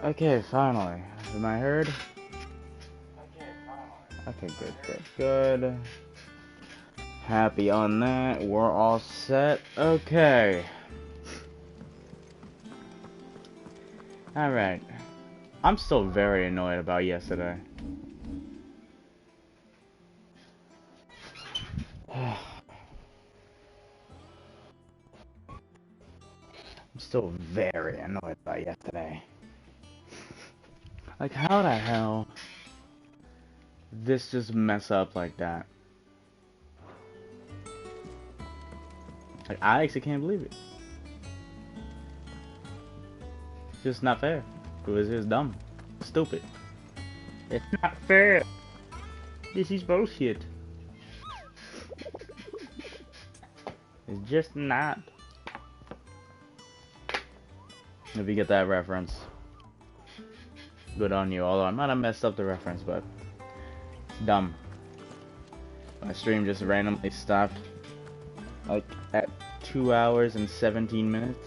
Okay, finally. Am I heard? Okay, good. Happy on that. We're all set. Okay. Alright. I'm still very annoyed about yesterday. I'm still very annoyed about yesterday. Like, how the hell this just mess up like that? Like, I actually can't believe it. It's just not fair. It was just dumb. Stupid. It's not fair. This is bullshit. It's just not. If you get that reference, good on you. Although I might have messed up the reference, but it's dumb. My stream just randomly stopped, like, at 2 hours and 17 minutes.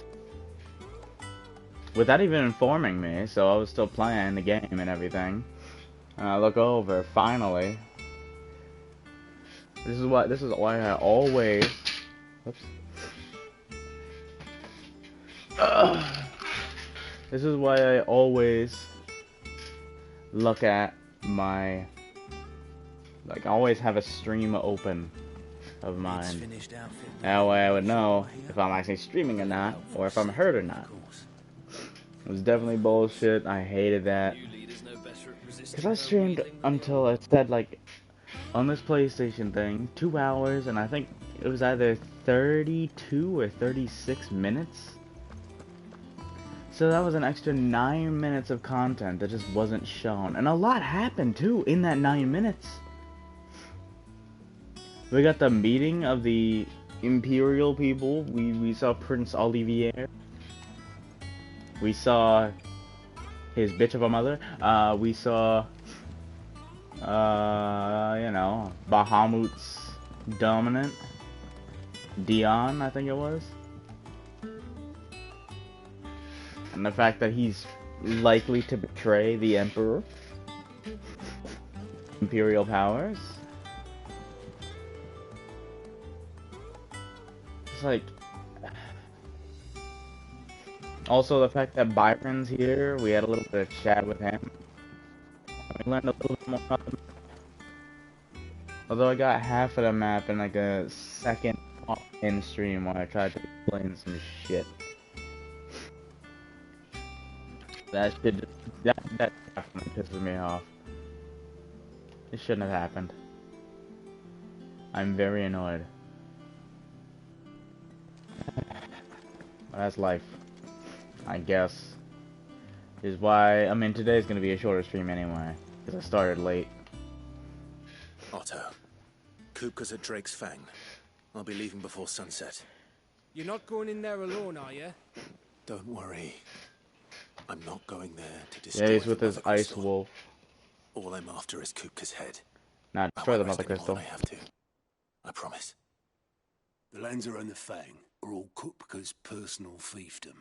Without even informing me, so I was still playing the game and everything. And I look over, finally. This is why I always... Oops. This is why I always look at my... Like, I always have a stream open of mine. That way I would know if I'm actually streaming or not, or if I'm hurt or not. It was definitely bullshit. I hated that. Because I streamed until it said, like, on this PlayStation thing, 2 hours, and I think it was either 32 or 36 minutes. So that was an extra 9 minutes of content that just wasn't shown. And a lot happened, too, in that 9 minutes. We got the meeting of the Imperial people. We saw Prince Olivier. We saw his bitch of a mother. We saw, you know, Bahamut's dominant. Dion, I think it was. And the fact that he's likely to betray the Emperor. Imperial powers. It's like... Also, the fact that Byron's here, we had a little bit of chat with him. We learned a little bit more about the map. Although I got half of the map in like a second in stream when I tried to explain some shit. That definitely pisses me off. It shouldn't have happened. I'm very annoyed. But that's life, I guess. Is why, I mean, today's gonna be a shorter stream anyway, because I started late. Otto, Kupka's at Drake's Fang. I'll be leaving before sunset. You're not going in there alone, are you? Don't worry. I'm not going there to destroy. Yeah, he's with his ice wolf. All I'm after is Kupka's head. Nah, destroy the mother crystal. I have to. I promise. The lands around the Fang are all Kupka's personal fiefdom.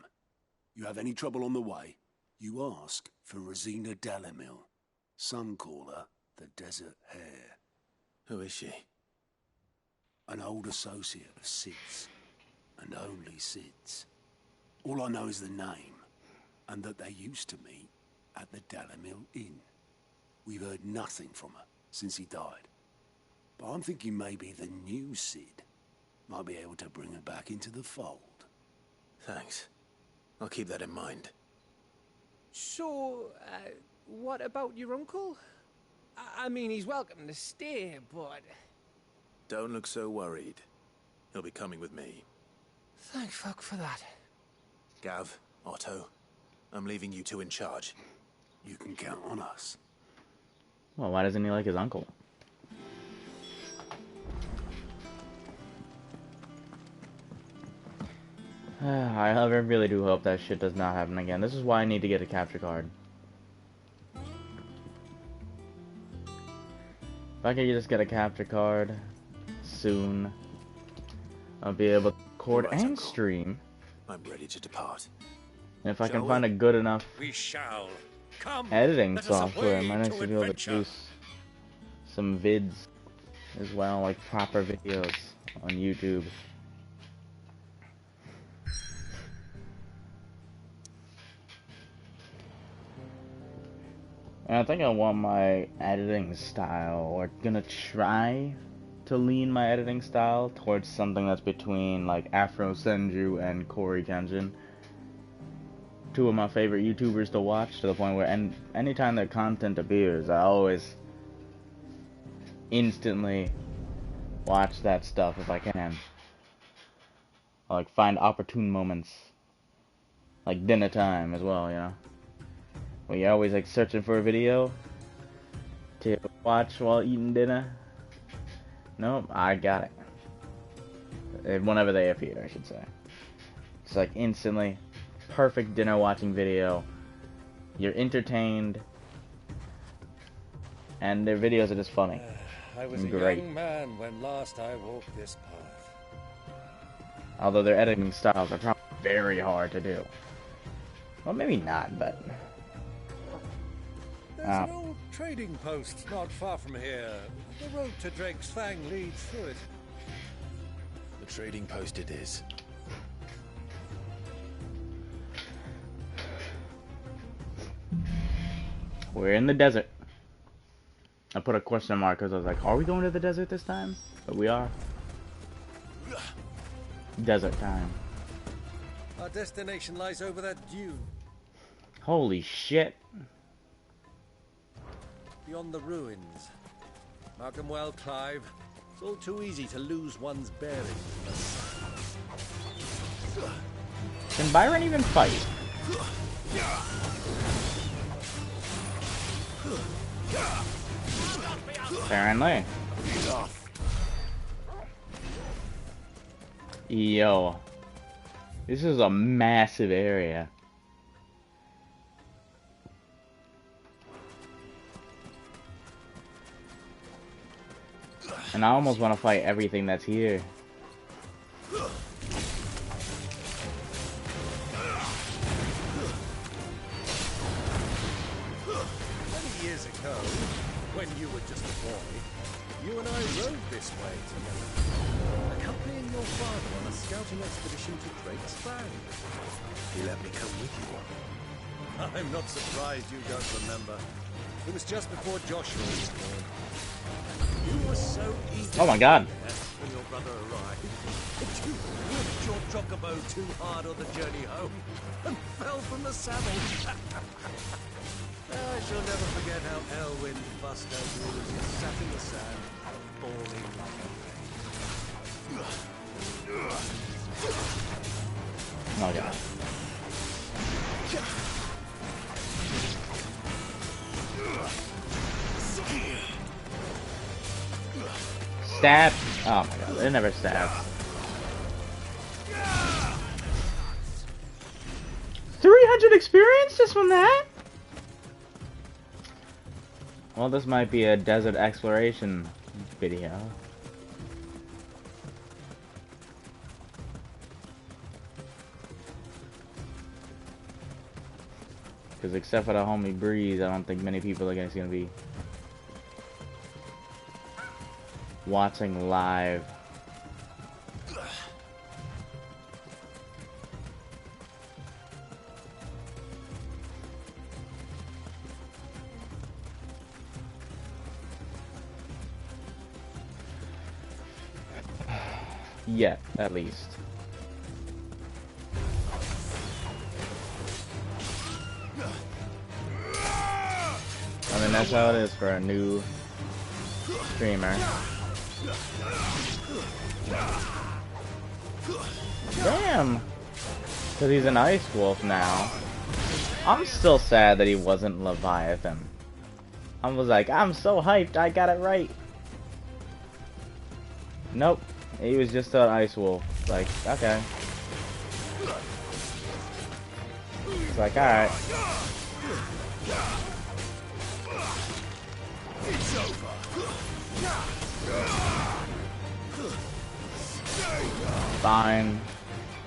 You have any trouble on the way, you ask for Rosina Dalimil, Suncaller, the Desert Hare. Who is she? An old associate of Sid's. and only Sid's. All I know is the name, and that they used to meet at the Dalimil Inn. We've heard nothing from her since he died. But I'm thinking maybe the new Sid might be able to bring her back into the fold. Thanks. I'll keep that in mind. So, what about your uncle? I mean, he's welcome to stay, but... Don't look so worried. He'll be coming with me. Thank fuck for that. Gav, Otto, I'm leaving you two in charge. You can count on us. Well, why doesn't he like his uncle? I really do hope that shit does not happen again. This is why I need to get a capture card. If I could just get a capture card soon, I'll be able to record Right, and Uncle. stream. I'm ready to depart. And if I can Shall find we? a good enough We shall. Come. editing let us software, I away might actually to be able to adventure. do some vids as well, like proper videos on YouTube. And I think I want my editing style, or gonna try to lean my editing style towards something that's between like Afro Senju and Corey Kenshin. Two of my favorite YouTubers to watch, to the point where anytime their content appears, I always instantly watch that stuff if I can. I like find opportune moments, like dinner time as well, you know. Where you're always like searching for a video to watch while eating dinner. Nope, I got it. Whenever they appear, I should say. It's like instantly perfect dinner watching video. You're entertained, and their videos are just funny. I was a Great. young man when last I walked this path. Although their editing styles are probably very hard to do. Well, maybe not, but There's an old trading post not far from here. The road to Drake's Fang leads through it. The trading post it is. we're in the desert. I put a question mark because I was like, are we going to the desert this time? But we are. Desert time. Our destination lies over that dune, Holy shit. beyond the ruins. Mark 'em well, Clive. It's all too easy to lose one's bearings. Can Byron even fight? Apparently. Yo. This is a massive area. And I almost want to fight everything that's here. Many years ago, when you were just a boy, you and I rode this way together, accompanying your father on a scouting expedition to Drake's Fang. He let me come with you. I'm not surprised you don't remember. It was just before Joshua was born. You were so eager Oh my god. when your brother arrived that you whipped your chocobo too hard on the journey home and fell from the saddle. I shall never forget how Elwyn bust over you as you sat in the sand, bawling like a baby. Oh god. Stab! Oh my god, they never stab. 300 experience just from that? Well, this might be a desert exploration video. Because except for the homie Breeze, I don't think many people are gonna be watching live. Yet, at least. I mean, that's how it is for a new streamer. Damn! Because he's an Ice Wolf now. I'm still sad that he wasn't Leviathan. I was like, I'm so hyped, I got it right. Nope. He was just an Ice Wolf. Like, okay. It's like, alright. Fine.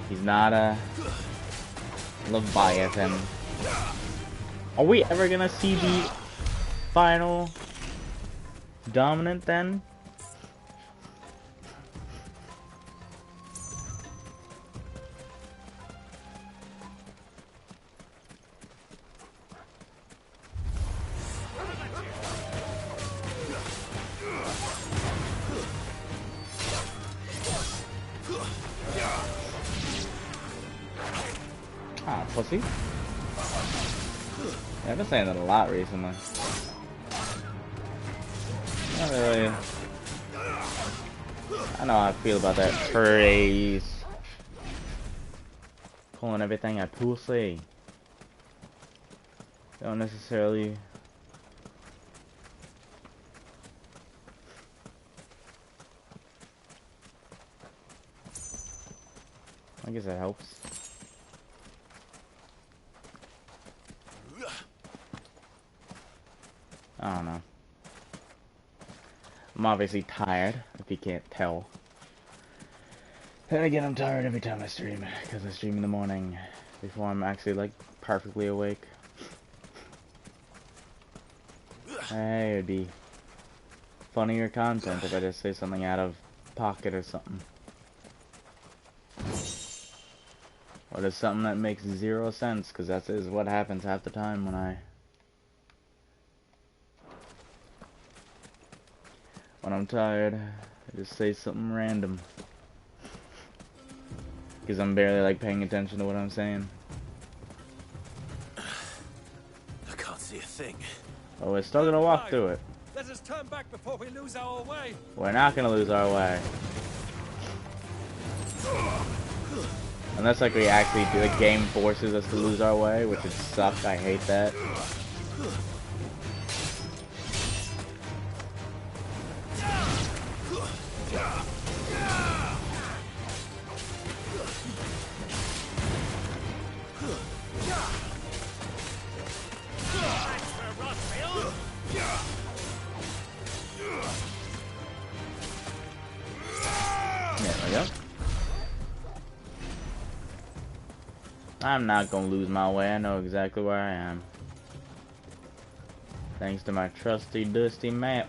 He's not a Leviathan. Are we ever gonna see the final dominant then? Ah, pussy. Yeah, I've been saying that a lot recently. Not really. I know how I feel about that phrase. Calling everything a pussy. Don't necessarily. I guess that helps. I don't know. I'm obviously tired, if you can't tell. Then again, I'm tired every time I stream, because I stream in the morning, before I'm actually, like, perfectly awake. Hey, it'd be funnier content if I just say something out of pocket or something. Or just something that makes zero sense, because that is what happens half the time when I'm tired. I just say something random. Because I'm barely, like, paying attention to what I'm saying. I can't see a thing. Oh, we're still gonna walk through it. Let us turn back before we lose our way. We're not gonna lose our way. Unless, like, we actually do, the game forces us to lose our way, which would suck. I hate that. There we go. I'm not gonna lose my way. I know exactly where I am. Thanks to my trusty, dusty map.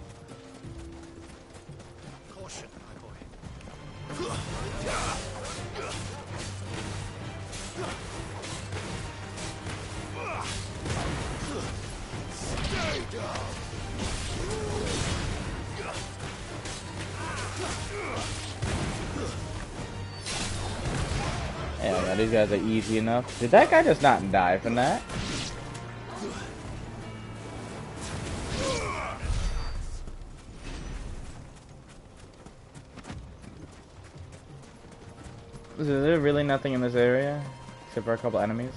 Caution, my boy. Stay down. Yeah, these guys are easy enough. Did that guy just not die from that? Is there really nothing in this area? Except for a couple enemies?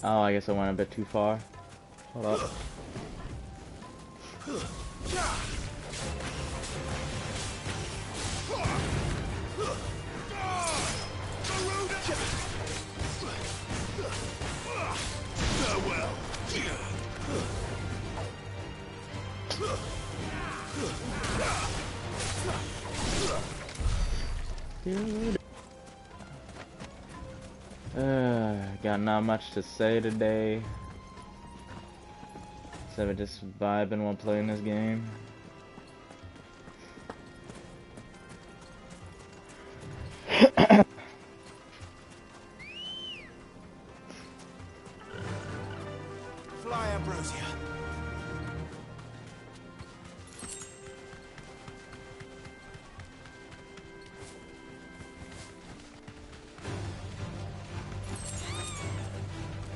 Oh, I guess I went a bit too far. Hold up. Got not much to say today. Except for just vibing while playing this game. Fly, Ambrosia.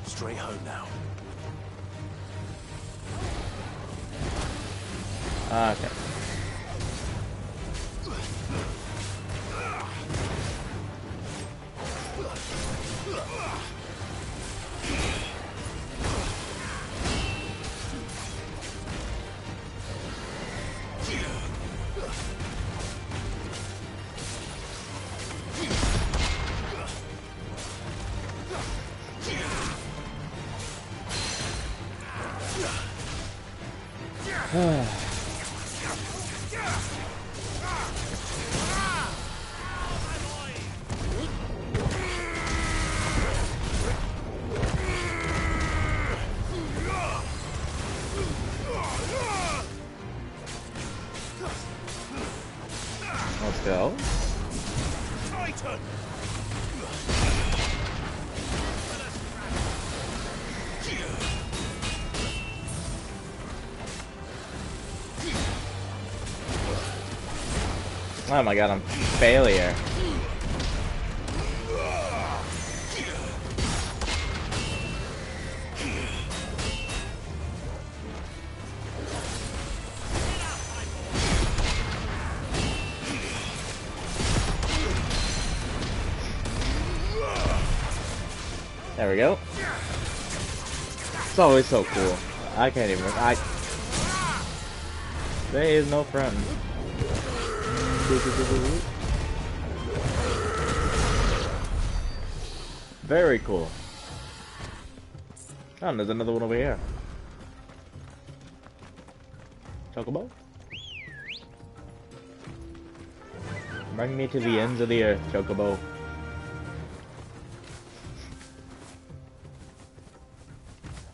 Straight home now. Okay. Let's go. Oh my god, I'm failure. There we go. It's always so cool. I can't even. There is no front. Very cool. Oh, and there's another one over here. Chocobo? Bring me to the ends of the earth, Chocobo.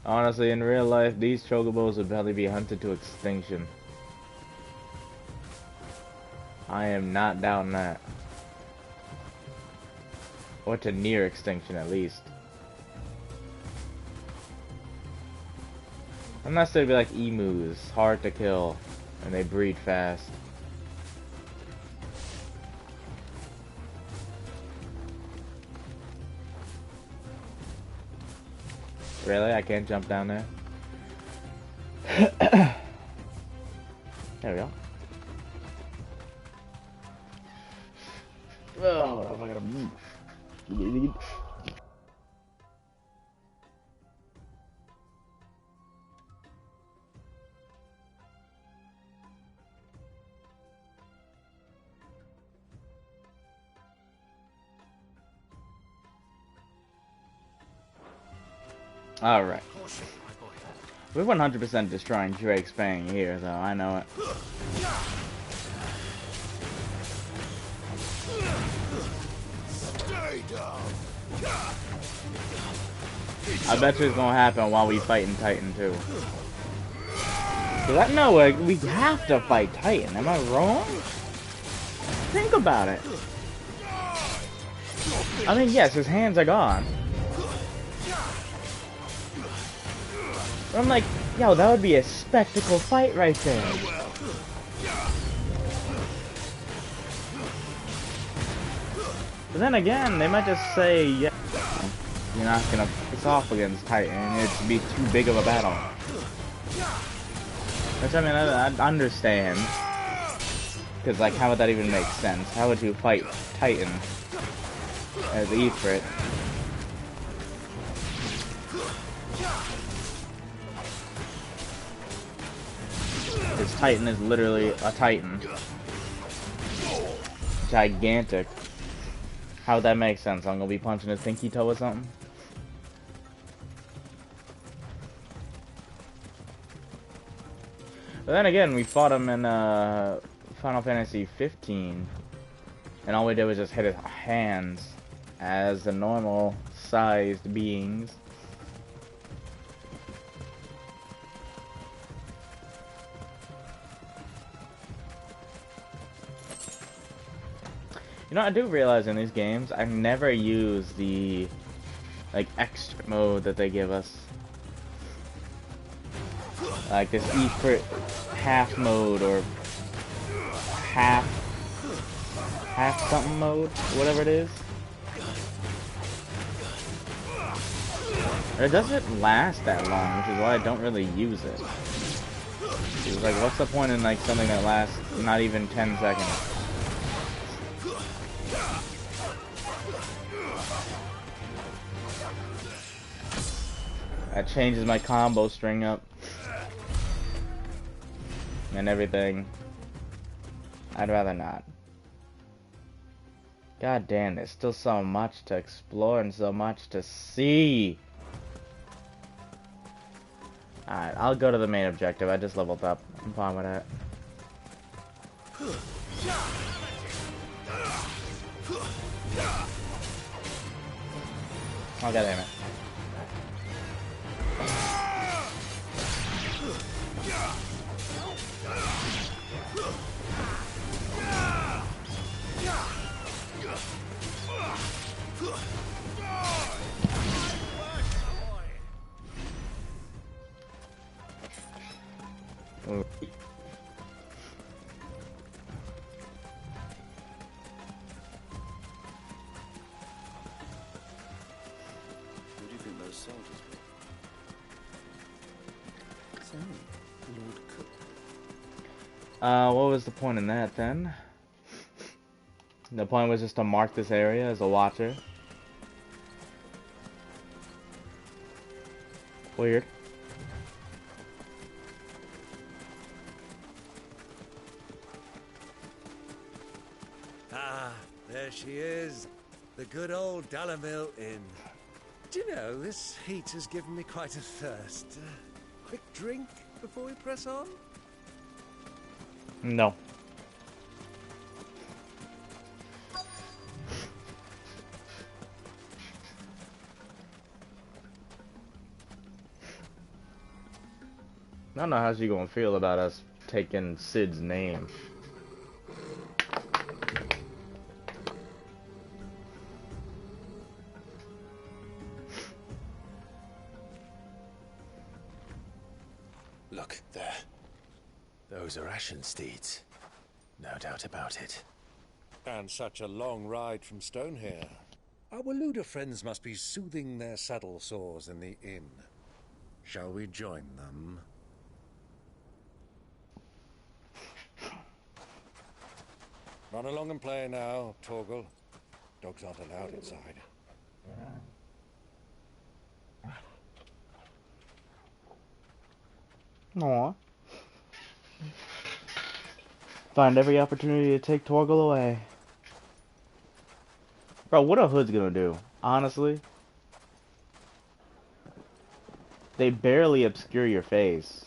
Honestly, in real life, these chocobos would probably be hunted to extinction. I am not down that. Or to near extinction, at least. Unless they'd be like emus, hard to kill, and they breed fast. Really? I can't jump down there? There we go. Oh, I gotta move. Alright. We're 100% destroying Drake's Fang here, though. I know it. I bet you it's gonna happen while we fighting Titan, too. Cause I know we have to fight Titan. Am I wrong? Think about it. I mean, yes, his hands are gone. But I'm like, yo, that would be a spectacle fight right there. But then again, they might just say, yeah, you're not gonna face off against Titan. It'd be too big of a battle. Which, I mean, I understand. Because, like, how would that even make sense? How would you fight Titan as Ifrit? This Titan is literally a Titan. Gigantic. How would that make sense? I'm gonna be punching his pinky toe or something? But then again, we fought him in Final Fantasy 15, and all we did was just hit his hands as the normal sized beings. You know, I do realize in these games, I never use the, like, extra mode that they give us. Like this E for half mode or half something mode, whatever it is. It doesn't last that long, which is why I don't really use it. It's like, what's the point in like something that lasts not even 10 seconds? That changes my combo string up and everything. I'd rather not. God damn, there's still so much to explore and so much to see. Alright, I'll go to the main objective. I just leveled up. I'm fine with that. Oh, god damn it. Ooh. Who do you think those soldiers were? So, Lord Cook. What was the point in that then? The point was just to mark this area as a watcher. Weird. Ah, there she is. The good old Dalimil Inn. Do you know, this heat has given me quite a thirst. Quick drink before we press on? No. I don't know how she gonna feel about us taking Sid's name. Look, there. Those are Ashen steeds. No doubt about it. And such a long ride from Stonehere. Our Waluda friends must be soothing their saddle sores in the inn. Shall we join them? Run along and play now, Torgal. Dogs aren't allowed inside. Aw. Find every opportunity to take Torgal away. Bro, what a hood's gonna do? Honestly. They barely obscure your face.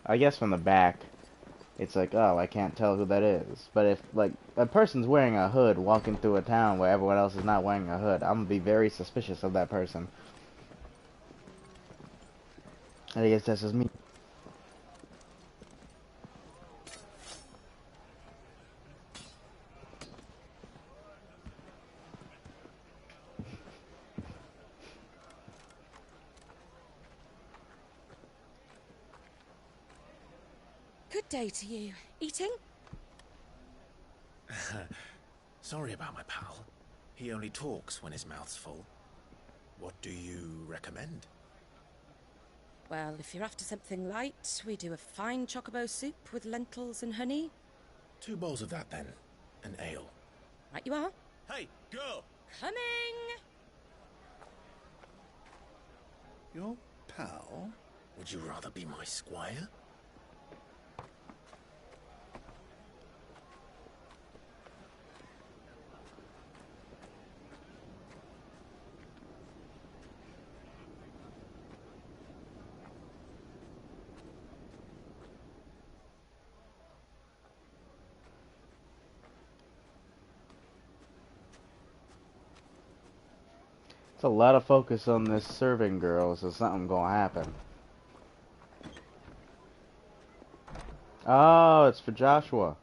I guess from the back, it's like, oh, I can't tell who that is. But if, like, a person's wearing a hood walking through a town where everyone else is not wearing a hood, I'm gonna be very suspicious of that person. I guess that's just me. Good day to you. Eating? Sorry about my pal. He only talks when his mouth's full. What do you recommend? Well, if you're after something light, we do a fine chocobo soup with lentils and honey. 2 bowls of that then. An ale. Right you are. Hey, girl! Coming! Your pal? Would you rather be my squire? It's a lot of focus on this serving girl, so something gonna happen. Oh, it's for Joshua.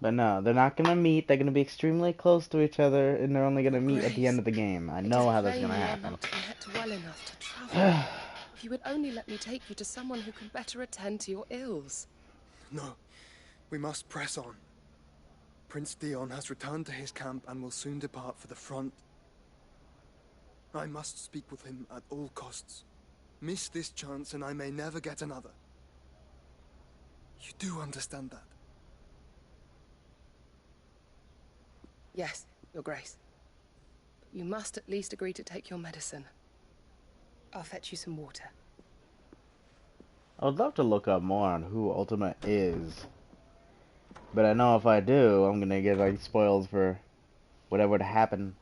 But no, they're not gonna meet. They're gonna be extremely close to each other, and they're only gonna meet at the end of the game. I know how that's gonna happen. Well enough to travel. If you would only let me take you to someone who can better attend to your ills. No, we must press on. Prince Dion has returned to his camp and will soon depart for the front. I must speak with him at all costs. Miss this chance and I may never get another. You do understand that? Yes, Your Grace. But you must at least agree to take your medicine. I'll fetch you some water. I would love to look up more on who Ultima is. But I know if I do, I'm gonna get like spoiled for whatever would happen.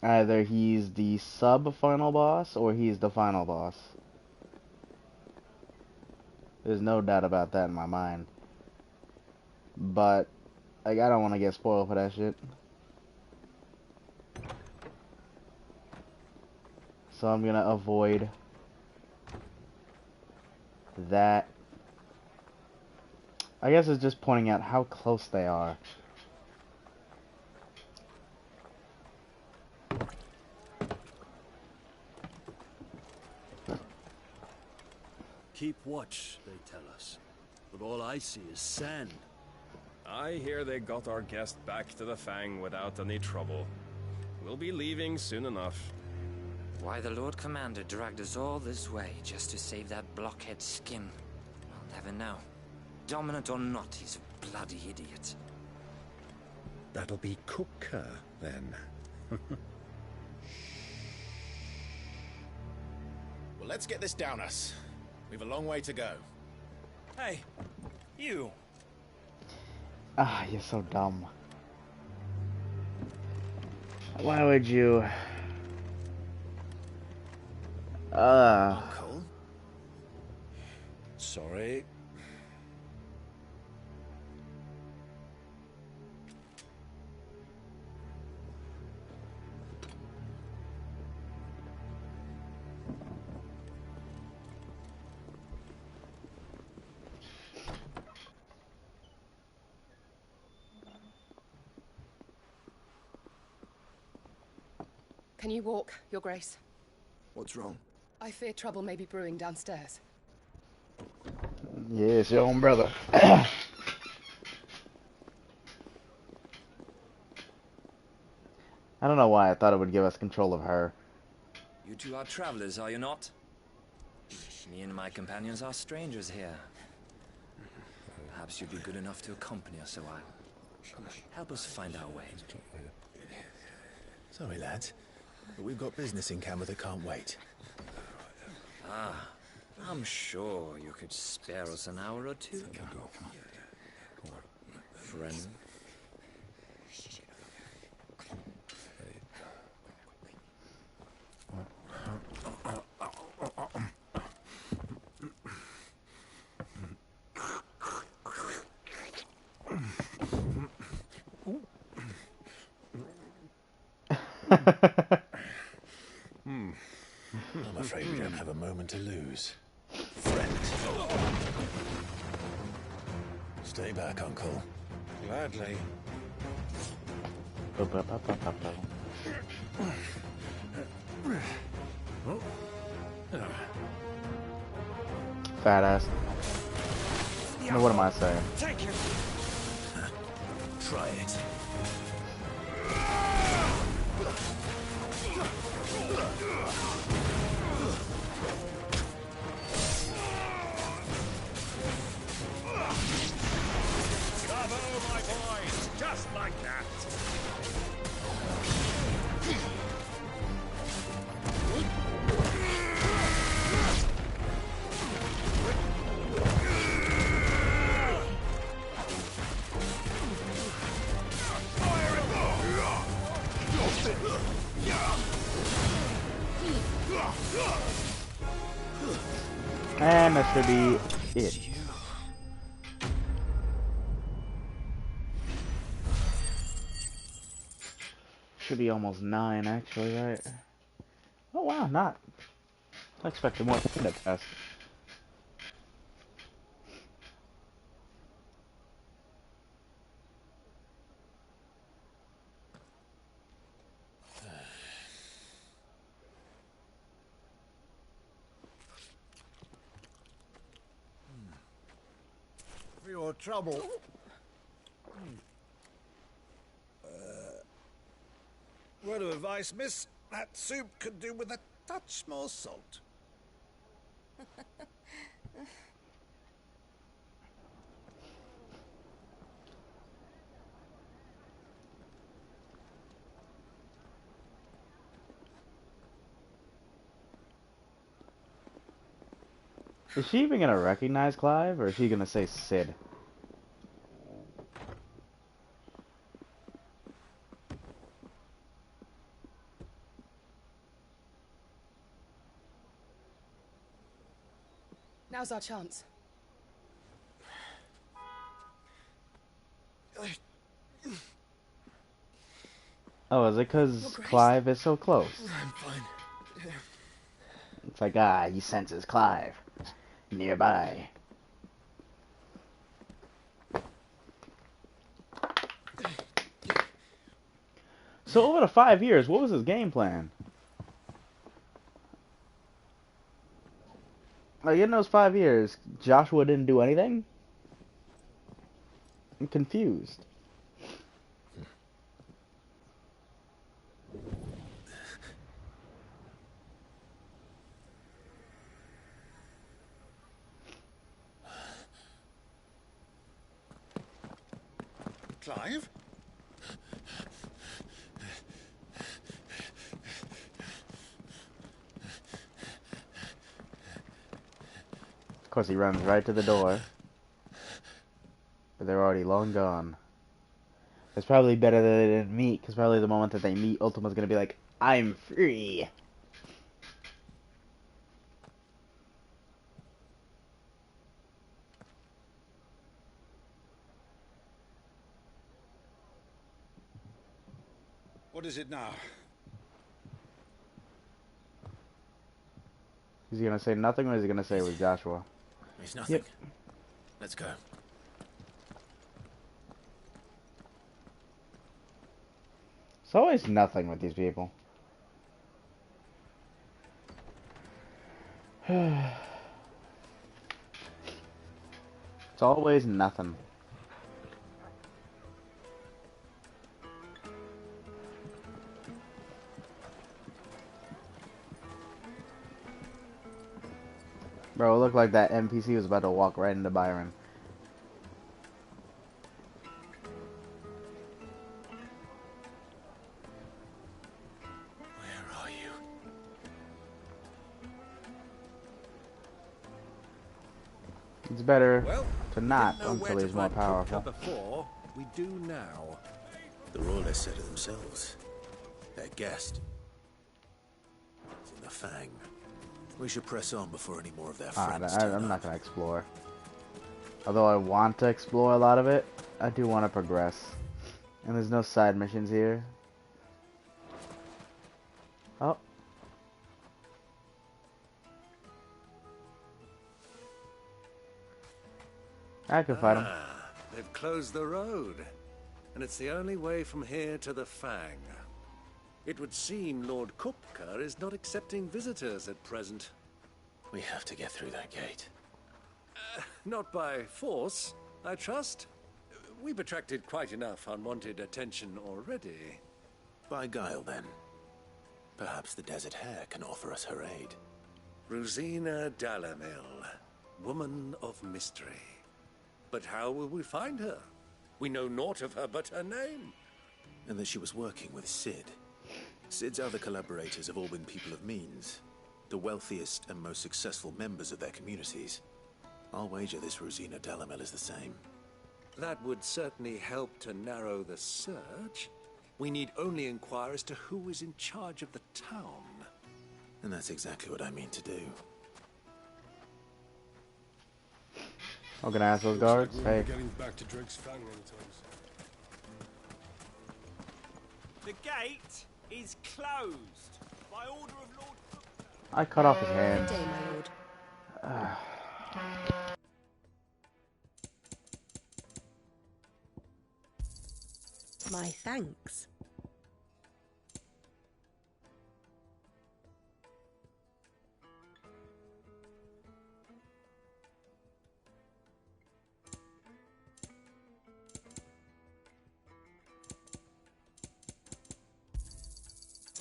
Either he's the sub-final boss, or he's the final boss. There's no doubt about that in my mind. But, like, I don't want to get spoiled for that shit. So I'm gonna avoid that. I guess it's just pointing out how close they are. Keep watch, they tell us. But all I see is sand. I hear they got our guest back to the Fang without any trouble. We'll be leaving soon enough. Why the Lord Commander dragged us all this way just to save that blockhead skin, I'll never know. Dominant or not, he's a bloody idiot. That'll be Cooker, then. Well, let's get this down us. We've a long way to go. Hey, you. Ah, you're so dumb. Why would you? Uncle? Sorry. Can you walk, Your Grace? What's wrong? I fear trouble may be brewing downstairs. Yeah, it's your own brother. I don't know why I thought it would give us control of her. You two are travelers, are you not? Me and my companions are strangers here. Perhaps you'd be good enough to accompany us a while. Help us find our way. Sorry, lads, but we've got business in camera that can't wait. Ah, I'm sure you could spare us an hour or two. Friend. I'm afraid we don't have a moment to lose. Friend. Stay back, Uncle. Gladly. Fat ass. Now what am I saying? Try it. Bravo, my boys! Just like that! And that should be it. Should be almost 9, actually, right? Oh, wow, not. I expected more from that test. For your trouble. Word of advice, miss. That soup could do with a touch more salt. Is she even gonna recognize Clive, or is she gonna say Sid? Now's our chance. Oh, is it because Clive is so close? I'm fine. It's like, he senses Clive nearby. So over the 5 years, what was his game plan? Like, in those 5 years, Joshua didn't do anything? I'm confused. Clive? Of course, he runs right to the door. But they're already long gone. It's probably better that they didn't meet, because probably the moment that they meet, Ultima's gonna be like, I'm free. What is it now? Is he gonna say nothing, or is he gonna say it was Joshua? It's nothing. Yep. Let's go. It's always nothing with these people. It's always nothing. Bro, it looked like that NPC was about to walk right into Byron. Where are you? It's better Well, to not didn't know until where he's to more find powerful. Kupka before. We do now. The royalists said it themselves. Their guest is in the Fang. We should press on before any more of their friends turn I'm not up. gonna explore. Although I want to explore a lot of it, I do want to progress. And there's no side missions here. Oh. I can fight him. They've closed the road, and it's the only way from here to the Fang. It would seem Lord Kupka is not accepting visitors at present. We have to get through that gate. Not by force, I trust. We've attracted quite enough unwanted attention already. By guile, then. Perhaps the Desert Hare can offer us her aid. Rosina Dalimil, woman of mystery. But how will we find her? We know naught of her but her name. And that she was working with Sid. Sid's other collaborators have all been people of means. The wealthiest and most successful members of their communities. I'll wager this Rosina Dalimil is the same. That would certainly help to narrow the search. We need only inquire as to who is in charge of the town. And that's exactly what I mean to do. I'm gonna ask those guards. Hey. Getting back to Drake's Fang anytime soon. The gate is closed by order of Lord. I cut off his hand. Good day, my lord. My thanks.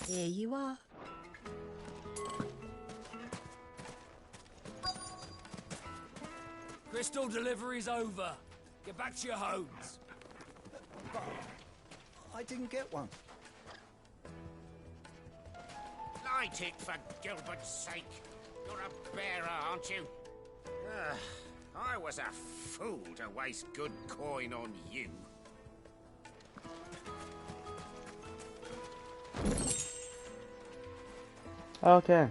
Here you are. Crystal delivery's over. Get back to your homes. I didn't get one. Light it, for Gilbert's sake. You're a bearer, aren't you? I was a fool to waste good coin on you. Okay.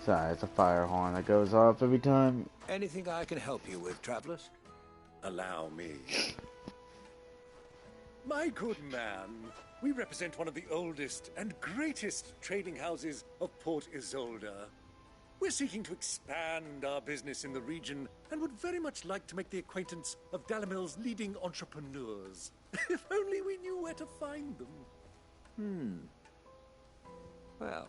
Sorry, it's a fire horn that goes off every time. Anything I can help you with, travelers? Allow me. My good man, we represent one of the oldest and greatest trading houses of Port Isolde. We're seeking to expand our business in the region and would very much like to make the acquaintance of Dalimil's leading entrepreneurs. If only we knew where to find them. Well,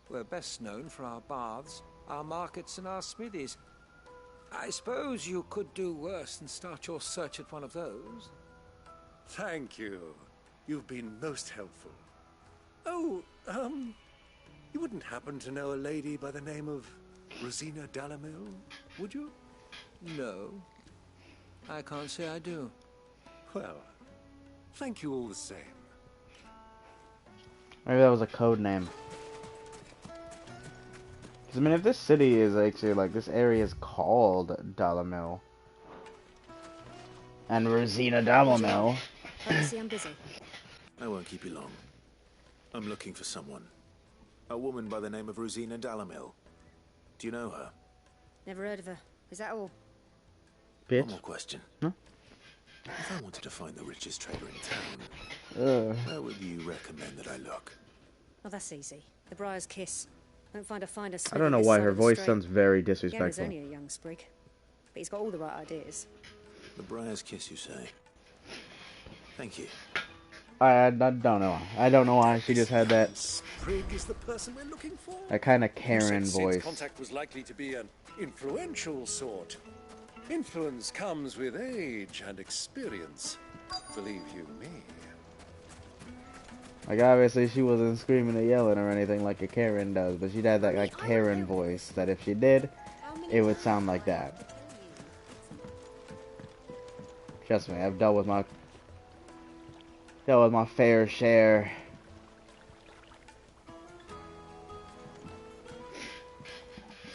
we're best known for our baths, our markets, and our smithies. I suppose you could do worse than start your search at one of those. Thank you. You've been most helpful. Oh, you wouldn't happen to know a lady by the name of Rosina Dalimil, would you? No, I can't say I do. Well, thank you all the same. Maybe that was a code name. 'Cause, I mean, if this city is actually, like, this area is called Dalimil. And Rosina Dalimil. Obviously, I'm busy. I won't keep you long. I'm looking for someone. A woman by the name of Rosina Dalimil. Do you know her? Never heard of her. Is that all? Bitch. One more question. Huh? If I wanted to find the richest trader in town, where would you recommend that I look? Well, that's easy. The Briar's Kiss. Won't find a finer I don't know why her voice sounds very Gamma's disrespectful. only a young sprig, but he's got all the right ideas. The Briar's Kiss, you say? Thank you. I don't know. I don't know why she just had that. Sprig is the person we're looking for. That kind of Karen Since voice. contact was likely to be an influential sort. Influence comes with age and experience. Believe you me. Like, obviously she wasn't screaming or yelling or anything like a Karen does, but she had that like Karen voice that if she did, it would sound like that. Trust me, I've dealt with my fair share.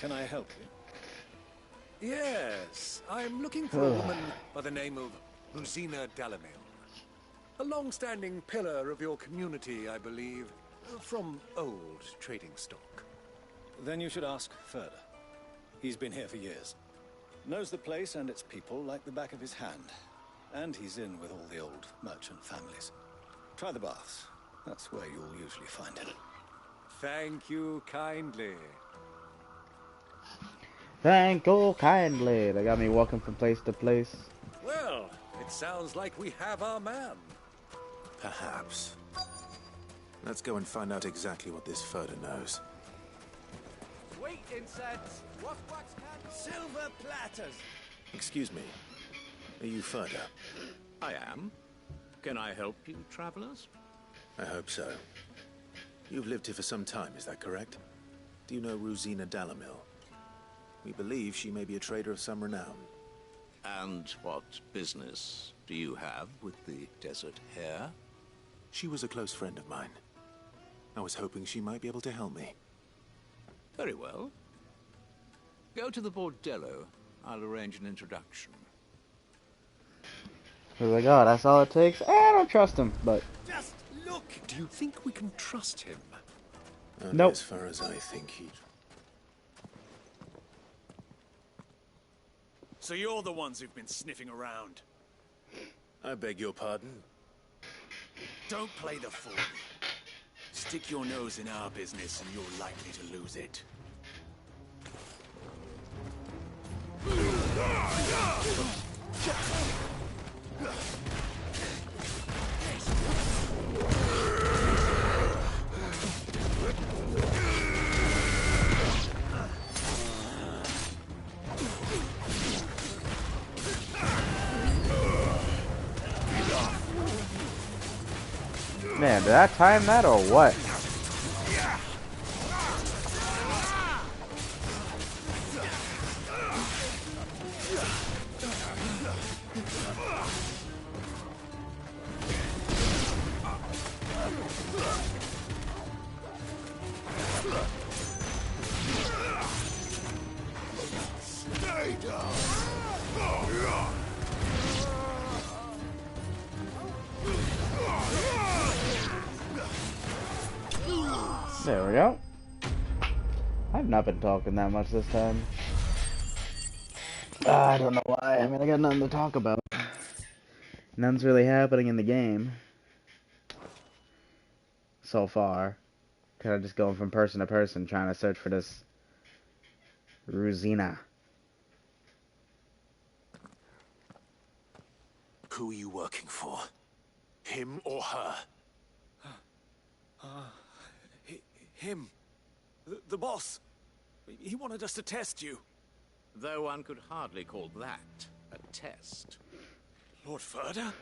Can I help you? Yes, I'm looking for a woman by the name of Rosina Dalimil. A long-standing pillar of your community, I believe, from old trading stock. Then you should ask further. He's been here for years. Knows the place and its people like the back of his hand. And he's in with all the old merchant families. Try the baths. That's where you'll usually find him. Thank you kindly. Thank you kindly. They got me walking from place to place. Well, it sounds like we have our man. Perhaps. Let's go and find out exactly what this Furter knows. Wheat incense, wax candles, silver platters. Excuse me. Are you Furter? I am. Can I help you, travelers? I hope so. You've lived here for some time, is that correct? Do you know Rosina Dalimil? We believe she may be a trader of some renown. And what business do you have with the desert hare? She was a close friend of mine. I was hoping she might be able to help me. Very well. Go to the bordello. I'll arrange an introduction. I was like, oh, that's all it takes? I don't trust him, but... Just look! Do you think we can trust him? Only Nope. as far as I think he... So you're the ones who've been sniffing around. I beg your pardon? Don't play the fool. Stick your nose in our business and you're likely to lose it. Man, did I time that or what? There we go. I've not been talking that much this time. I don't know why. I mean, I got nothing to talk about. Nothing's really happening in the game. So far. Kind of just going from person to person trying to search for this Rosina. Who are you working for? Him or her? Him. The boss. He wanted us to test you. Though one could hardly call that a test. Lord Ferda?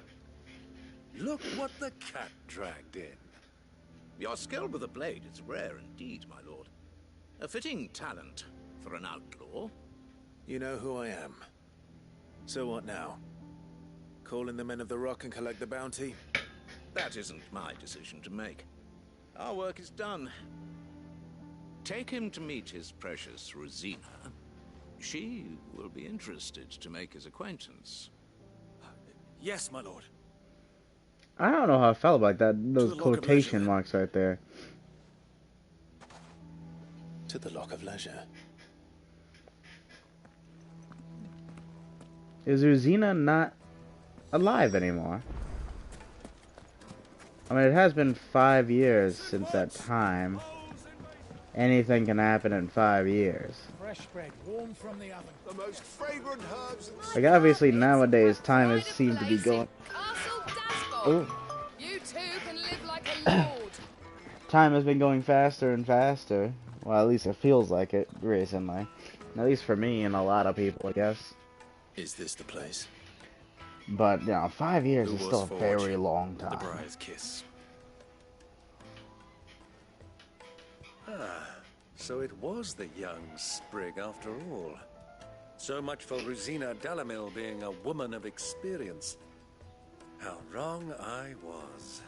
Look what the cat dragged in. Your skill with the blade is rare indeed, my lord. A fitting talent for an outlaw. You know who I am. So what now? Call in the men of the Rock and collect the bounty? That isn't my decision to make. Our work is done. Take him to meet his precious Rosina. She will be interested to make his acquaintance. Yes, my lord. I don't know how I felt about that. Those quotation marks right there. To the Lock of Leisure. Is Rosina not alive anymore? I mean, it has been 5 years since that time. Anything can happen in 5 years. Fresh bread, warm from the oven. The most fragrant herbs. Like, obviously nowadays time has seemed to be going. Oh. You too can live like a lord. Time has been going faster and faster. Well, at least it feels like it recently. At least for me and a lot of people, I guess. Is this the place? But, you know, 5 years is still a very long time. The Briar's Kiss. Ah, so it was the young sprig after all. So much for Rosina Dalimil being a woman of experience. How wrong I was.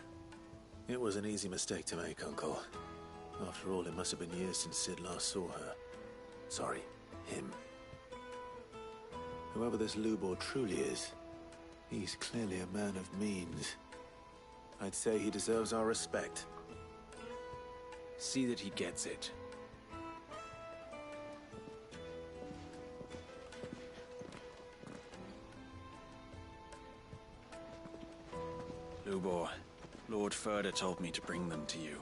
It was an easy mistake to make, Uncle. After all, it must have been years since Sid last saw her. Sorry, him. Whoever this Lubor truly is, he's clearly a man of means. I'd say he deserves our respect. See that he gets it. Lubor, Lord Ferda told me to bring them to you.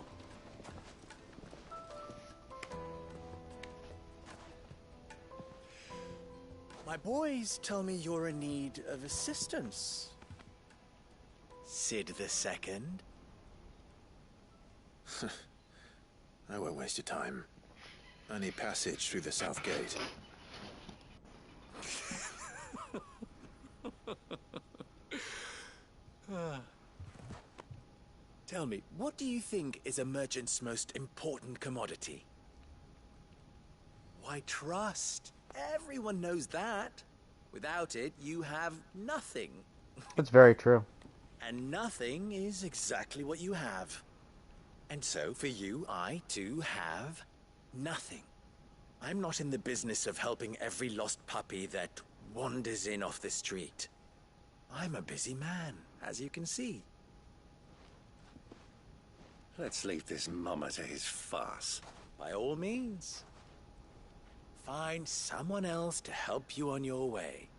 My boys tell me you're in need of assistance. Sid II? I won't waste your time. I need passage through the south gate. Tell me, what do you think is a merchant's most important commodity? Why, trust. Everyone knows that. Without it, you have nothing. That's very true. And nothing is exactly what you have. And so, for you, I, too, have nothing. I'm not in the business of helping every lost puppy that wanders in off the street. I'm a busy man, as you can see. Let's leave this mummer to his farce. By all means. Find someone else to help you on your way.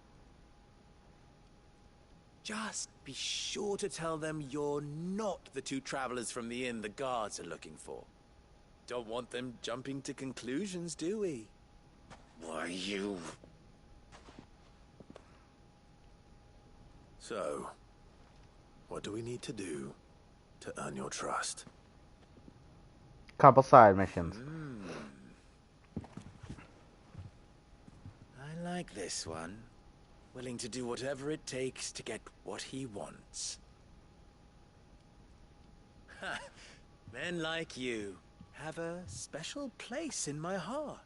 Just be sure to tell them you're not the two travelers from the inn the guards are looking for. Don't want them jumping to conclusions, do we? Why, you... So, what do we need to do to earn your trust? Couple side missions. I like this one. Willing to do whatever it takes to get what he wants. Ha! Men like you have a special place in my heart.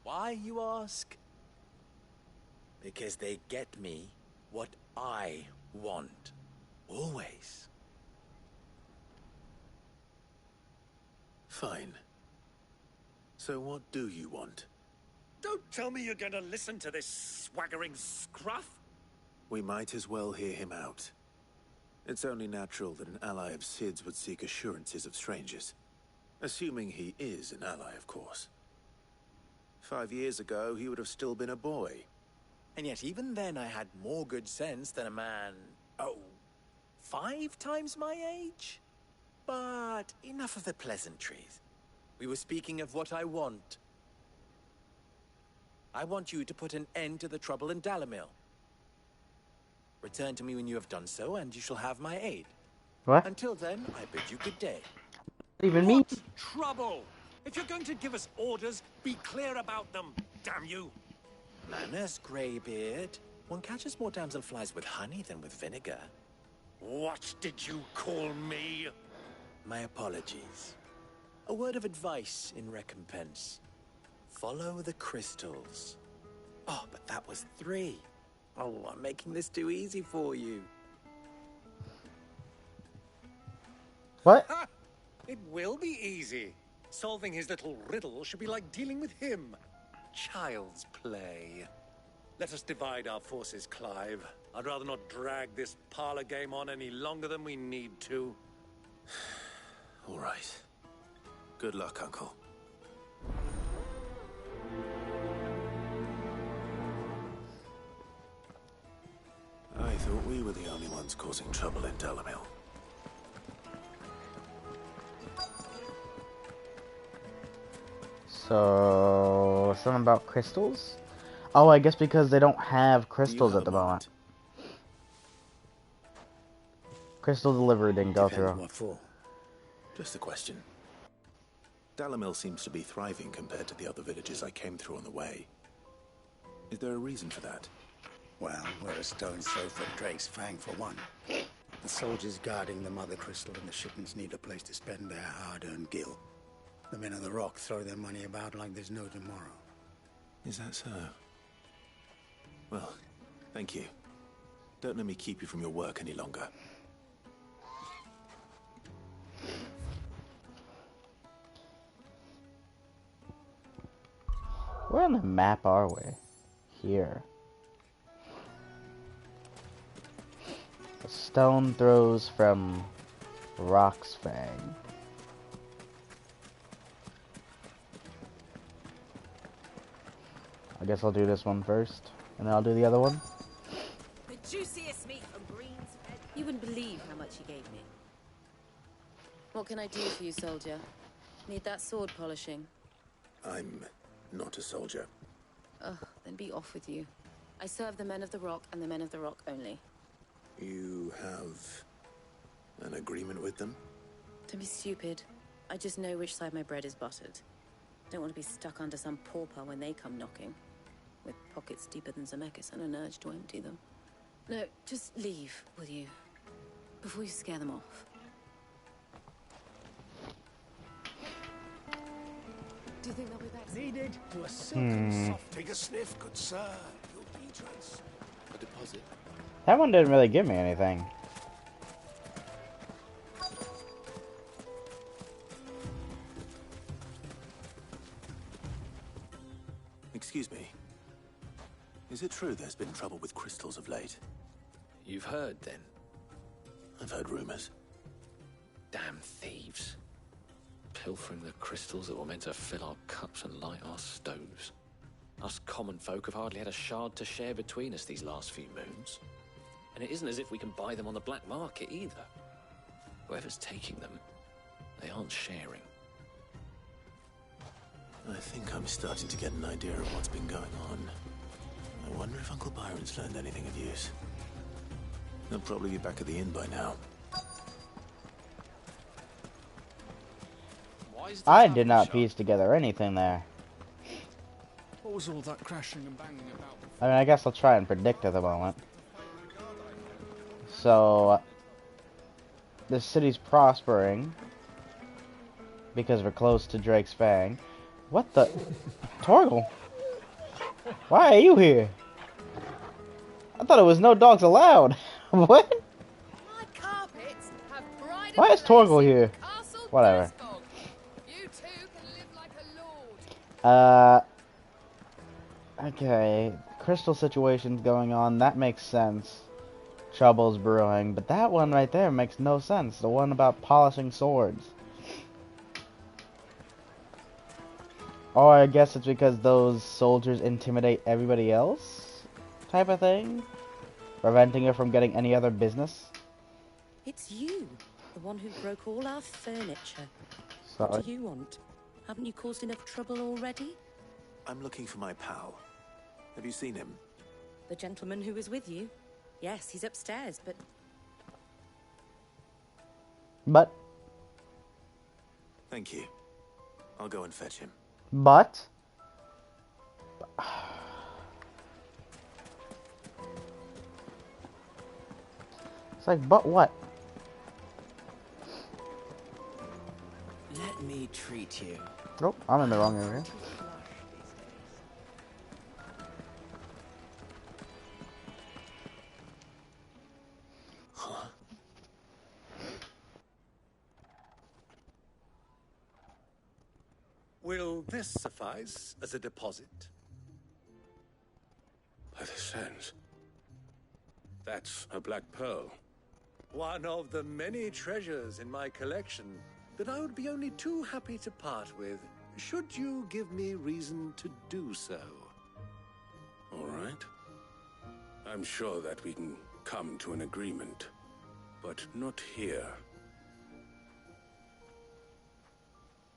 Why, you ask? Because they get me what I want. Always. Fine. So what do you want? Don't tell me you're going to listen to this swaggering scruff. We might as well hear him out. It's only natural that an ally of Sid's would seek assurances of strangers. Assuming he is an ally, of course. 5 years ago, he would have still been a boy. And yet even then I had more good sense than a man, 5 times my age? But enough of the pleasantries. We were speaking of what I want. I want you to put an end to the trouble in Dalimil. Return to me when you have done so, and you shall have my aid. What? Until then, I bid you good day. Even me? What trouble? If you're going to give us orders, be clear about them, damn you! Manners, Greybeard. One catches more damselflies with honey than with vinegar. What did you call me? My apologies. A word of advice in recompense. Follow the crystals. Oh, but that was 3. Oh, I'm making this too easy for you. What? Ha! It will be easy. Solving his little riddle should be like dealing with him. Child's play. Let us divide our forces, Clive. I'd rather not drag this parlor game on any longer than we need to. All right. Good luck, Uncle. I thought we were the only ones causing trouble in Dalimil. So, something about crystals? Oh, I guess because they don't have crystals at the moment. Crystal delivery didn't go through. What for? Just a question. Dalimil seems to be thriving compared to the other villages I came through on the way. Is there a reason for that? Well, we're a stone's throw from Drake's Fang, for one. The soldiers guarding the Mother Crystal and the shipments need a place to spend their hard-earned gil. The men of the Rock throw their money about like there's no tomorrow. Is that so? Well, thank you. Don't let me keep you from your work any longer. Where on the map are we? Here. A stone throws from Rock's Fang. I guess I'll do this one first, and then I'll do the other one. The juiciest meat from Green's Head. You wouldn't believe how much he gave me. What can I do for you, soldier? Need that sword polishing? I'm not a soldier. Ugh, then be off with you. I serve the men of the Rock and the men of the Rock only. You have an agreement with them? Don't be stupid. I just know which side my bread is buttered. Don't want to be stuck under some pauper when they come knocking. With pockets deeper than Zemeckis and an urge to empty them. No, just leave, will you? Before you scare them off. Do you think they'll be back? Needed to a silken soft. Take a sniff, good sir. Your entrance. A deposit. That one didn't really give me anything. Excuse me. Is it true there's been trouble with crystals of late? You've heard, then? I've heard rumors. Damn thieves. Pilfering the crystals that were meant to fill our cups and light our stoves. Us common folk have hardly had a shard to share between us these last few moons. And it isn't as if we can buy them on the black market either. Whoever's taking them, they aren't sharing. I think I'm starting to get an idea of what's been going on. I wonder if Uncle Byron's learned anything of use. They'll probably be back at the inn by now. I did not piece together anything there. What was all that crashing and banging about? I mean, I guess I'll try and predict at the moment. So, the city's prospering because we're close to Drake's Fang. What the? Torgal? Why are you here? I thought it was no dogs allowed. What? My carpets have bride Why is Torgal here? Whatever. You two can live like a lord. Okay. Crystal situation's going on. That makes sense. Trouble's brewing. But that one right there makes no sense. The one about polishing swords. Or I guess it's because those soldiers intimidate everybody else? Type of thing? Preventing her from getting any other business? It's you, the one who broke all our furniture. Sorry. What do you want? Haven't you caused enough trouble already? I'm looking for my pal. Have you seen him? The gentleman who was with you? Yes, he's upstairs, but... But? Thank you. I'll go and fetch him. But? It's like, but what? Let me treat you. Nope, I'm in the wrong area. Will this suffice as a deposit? By the sands. That's a black pearl. One of the many treasures in my collection that I would be only too happy to part with, should you give me reason to do so. All right. I'm sure that we can come to an agreement, but not here.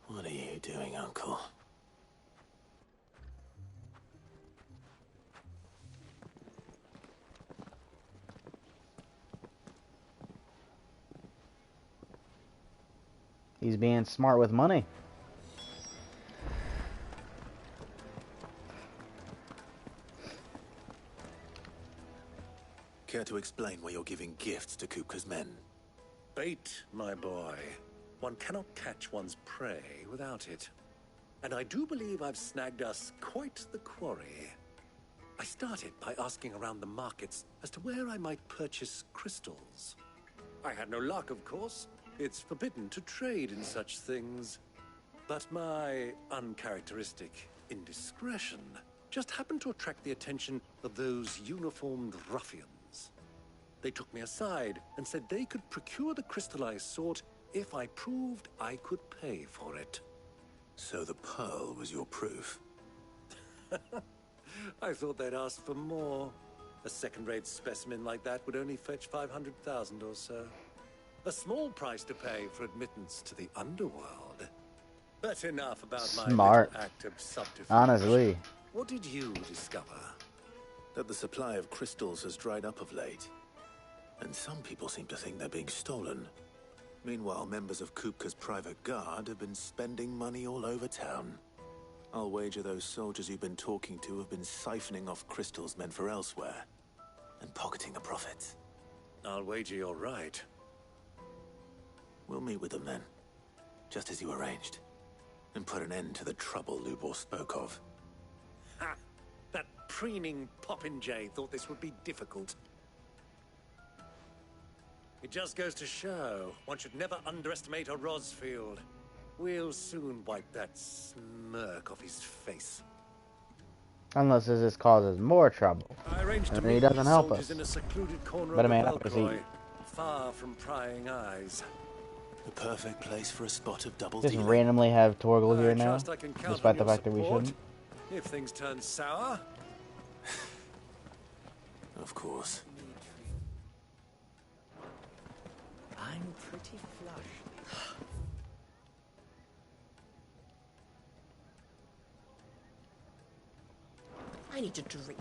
What are you doing, Uncle? He's being smart with money. Care to explain why you're giving gifts to Kupka's men? Bait, my boy. One cannot catch one's prey without it. And I do believe I've snagged us quite the quarry. I started by asking around the markets as to where I might purchase crystals. I had no luck, of course. It's forbidden to trade in such things. But my uncharacteristic indiscretion just happened to attract the attention of those uniformed ruffians. They took me aside and said they could procure the crystal I sought if I proved I could pay for it. So the pearl was your proof? I thought they'd ask for more. A second-rate specimen like that would only fetch 500,000 or so. A small price to pay for admittance to the underworld. But enough about Smart. my little act of subterfuge. Honestly. What did you discover? That the supply of crystals has dried up of late. And some people seem to think they're being stolen. Meanwhile, members of Kupka's private guard have been spending money all over town. I'll wager those soldiers you've been talking to have been siphoning off crystals meant for elsewhere, and pocketing the profits. I'll wager you're right. We'll meet with them then, just as you arranged, and put an end to the trouble Lubor spoke of. Ha! That preening popinjay thought this would be difficult. It just goes to show one should never underestimate a Rosfield. We'll soon wipe that smirk off his face. Unless this just causes more trouble. I arranged to And meet he doesn't these help soldiers us. in a secluded corner But I of mean, the obviously- Belgroy, far from prying eyes. The perfect place for a spot of double Just dealing. randomly have Torgal here now, trust I can count despite on the your fact that we support. shouldn't. If things turn sour. Of course. I'm pretty flush. I need a drink.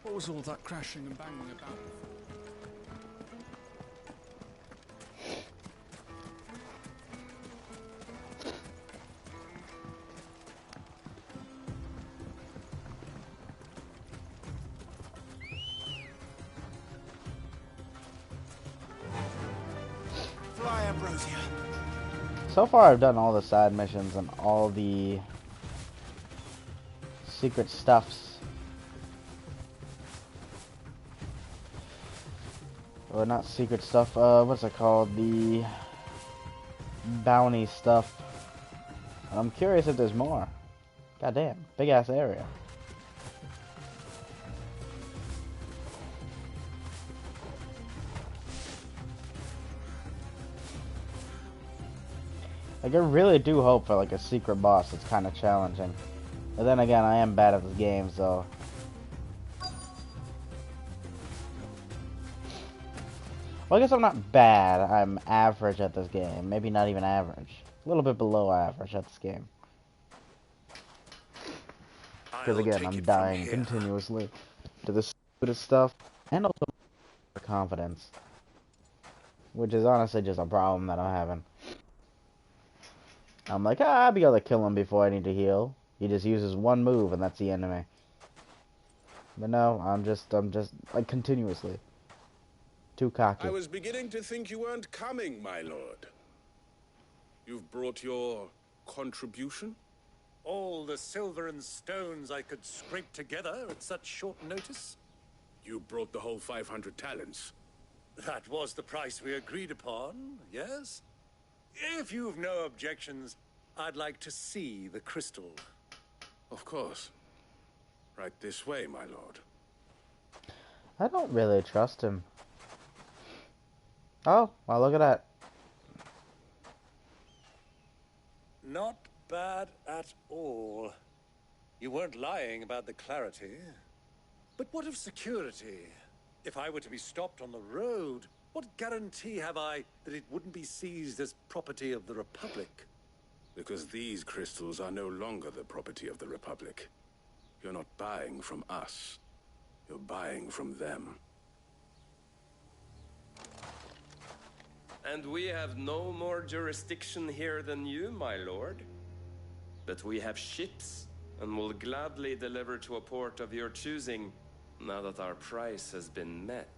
What was all that crashing and banging about? Fly, Ambrosia. So far I've done all the side missions and all the secret stuffs. Or not secret stuff, what's it called? The bounty stuff. And I'm curious if there's more. Goddamn, big ass area. Like, I really do hope for like a secret boss that's kind of challenging. But then again, I am bad at this game, so... Well, I guess I'm not bad. I'm average at this game. Maybe not even average. A little bit below average at this game. Because again, I'm dying continuously to the stupidest stuff. And also confidence. Which is honestly just a problem that I'm having. I'm like, I'll be able to kill him before I need to heal. He just uses one move and that's the enemy. But no, I'm just like continuously. Too cocky. I was beginning to think you weren't coming, my lord. You've brought your contribution? All the silver and stones I could scrape together at such short notice? You brought the whole 500 talents. That was the price we agreed upon, yes? If you've no objections, I'd like to see the crystal. Of course. Right this way, my lord. I don't really trust him. Oh, well, look at that. Not bad at all. You weren't lying about the clarity. But what of security? If I were to be stopped on the road, what guarantee have I that it wouldn't be seized as property of the Republic? Because these crystals are no longer the property of the Republic. You're not buying from us. You're buying from them. And we have no more jurisdiction here than you, my lord. But we have ships, and will gladly deliver to a port of your choosing, now that our price has been met.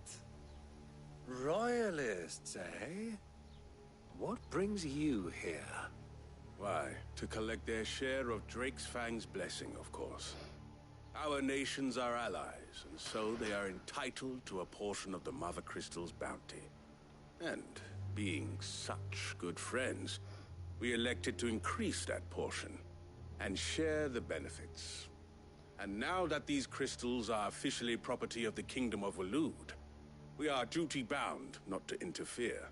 Royalists, eh? What brings you here? Why, to collect their share of Drake's Fang's blessing, of course. Our nations are allies, and so they are entitled to a portion of the Mother Crystal's bounty. And being such good friends, we elected to increase that portion and share the benefits. And now that these crystals are officially property of the Kingdom of Waloed, we are duty-bound not to interfere,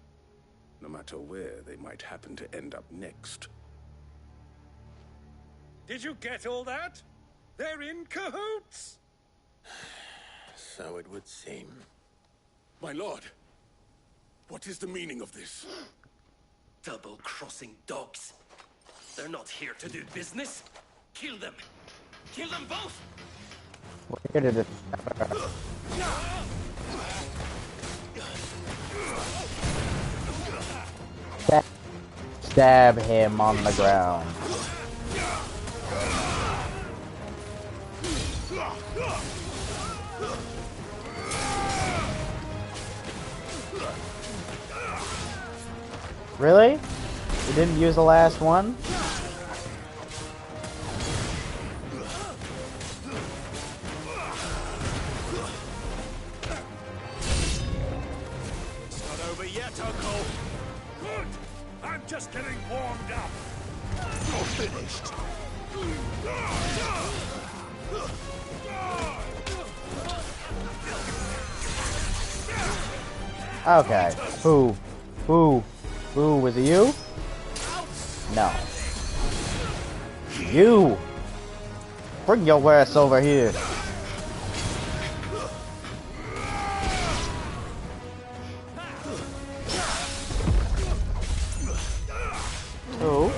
no matter where they might happen to end up next. Did you get all that? They're in cahoots! So it would seem. My lord, what is the meaning of this? Double-crossing dogs. They're not here to do business. Kill them. Kill them both! Where did it... Stab him on the ground. Really? You didn't use the last one? It's not over yet, Uncle. Good! I'm just getting warmed up. You're finished. Okay. Who? Was it you? No. You! Bring your ass over here. Who?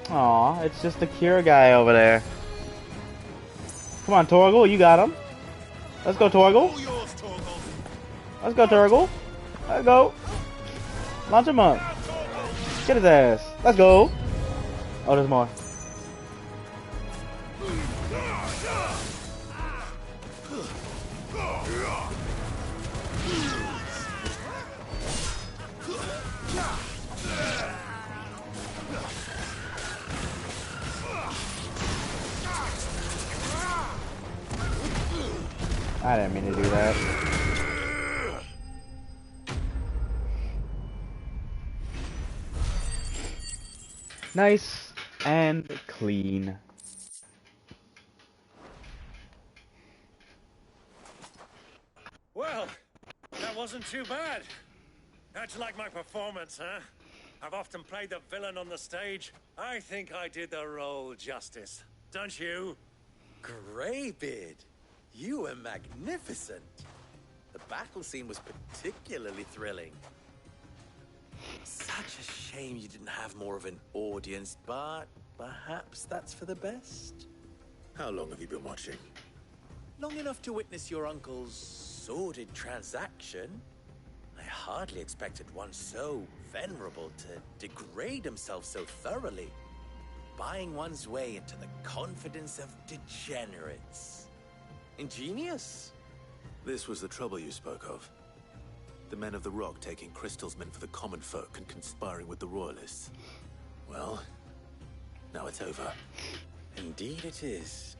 Aw, it's just the cure guy over there. Come on, Torgal, you got him. Let's go, Torgal. Let's go, Torgal. Let's go. Launch him up. Get his ass. Let's go. Oh, there's more. I didn't mean to do that. Nice and clean. Well, that wasn't too bad. How'd you like my performance, huh? I've often played the villain on the stage. I think I did the role justice. Don't you? Greybeard, you were magnificent. The battle scene was particularly thrilling. Such a shame you didn't have more of an audience, but perhaps that's for the best. How long have you been watching? Long enough to witness your uncle's sordid transaction. I hardly expected one so venerable to degrade himself so thoroughly. Buying one's way into the confidence of degenerates. Ingenious. This was the trouble you spoke of. The men of the Rock taking crystals meant for the common folk and conspiring with the Royalists. Well, now it's over. Indeed it is.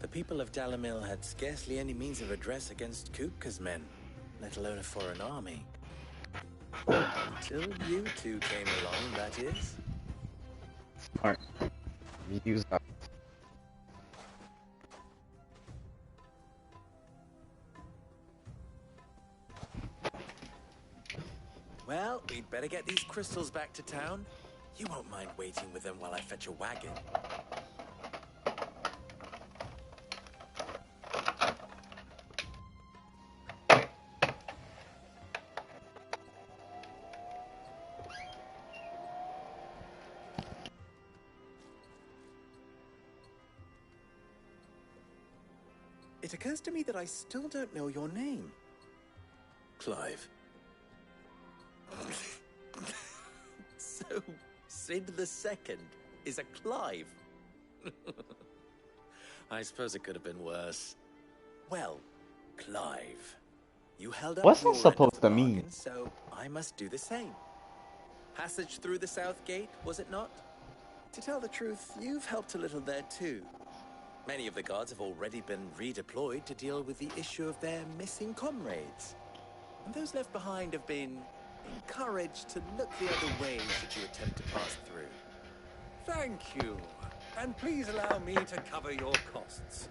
The people of Dalimil had scarcely any means of redress against Kupka's men, let alone a foreign army. Until you two came along, that is. Alright. Use that. Well, we'd better get these crystals back to town. You won't mind waiting with them while I fetch a wagon. It occurs to me that I still don't know your name. Clive. So, Sid the Second is a Clive. I suppose it could have been worse. Well, Clive, you held up What's your that end of supposed the to mean? bargain, so I must do the same. Passage through the South Gate, was it not? To tell the truth, you've helped a little there too. Many of the guards have already been redeployed to deal with the issue of their missing comrades. And those left behind have been encouraged to look the other way should you attempt to pass through. Thank you. And please allow me to cover your costs.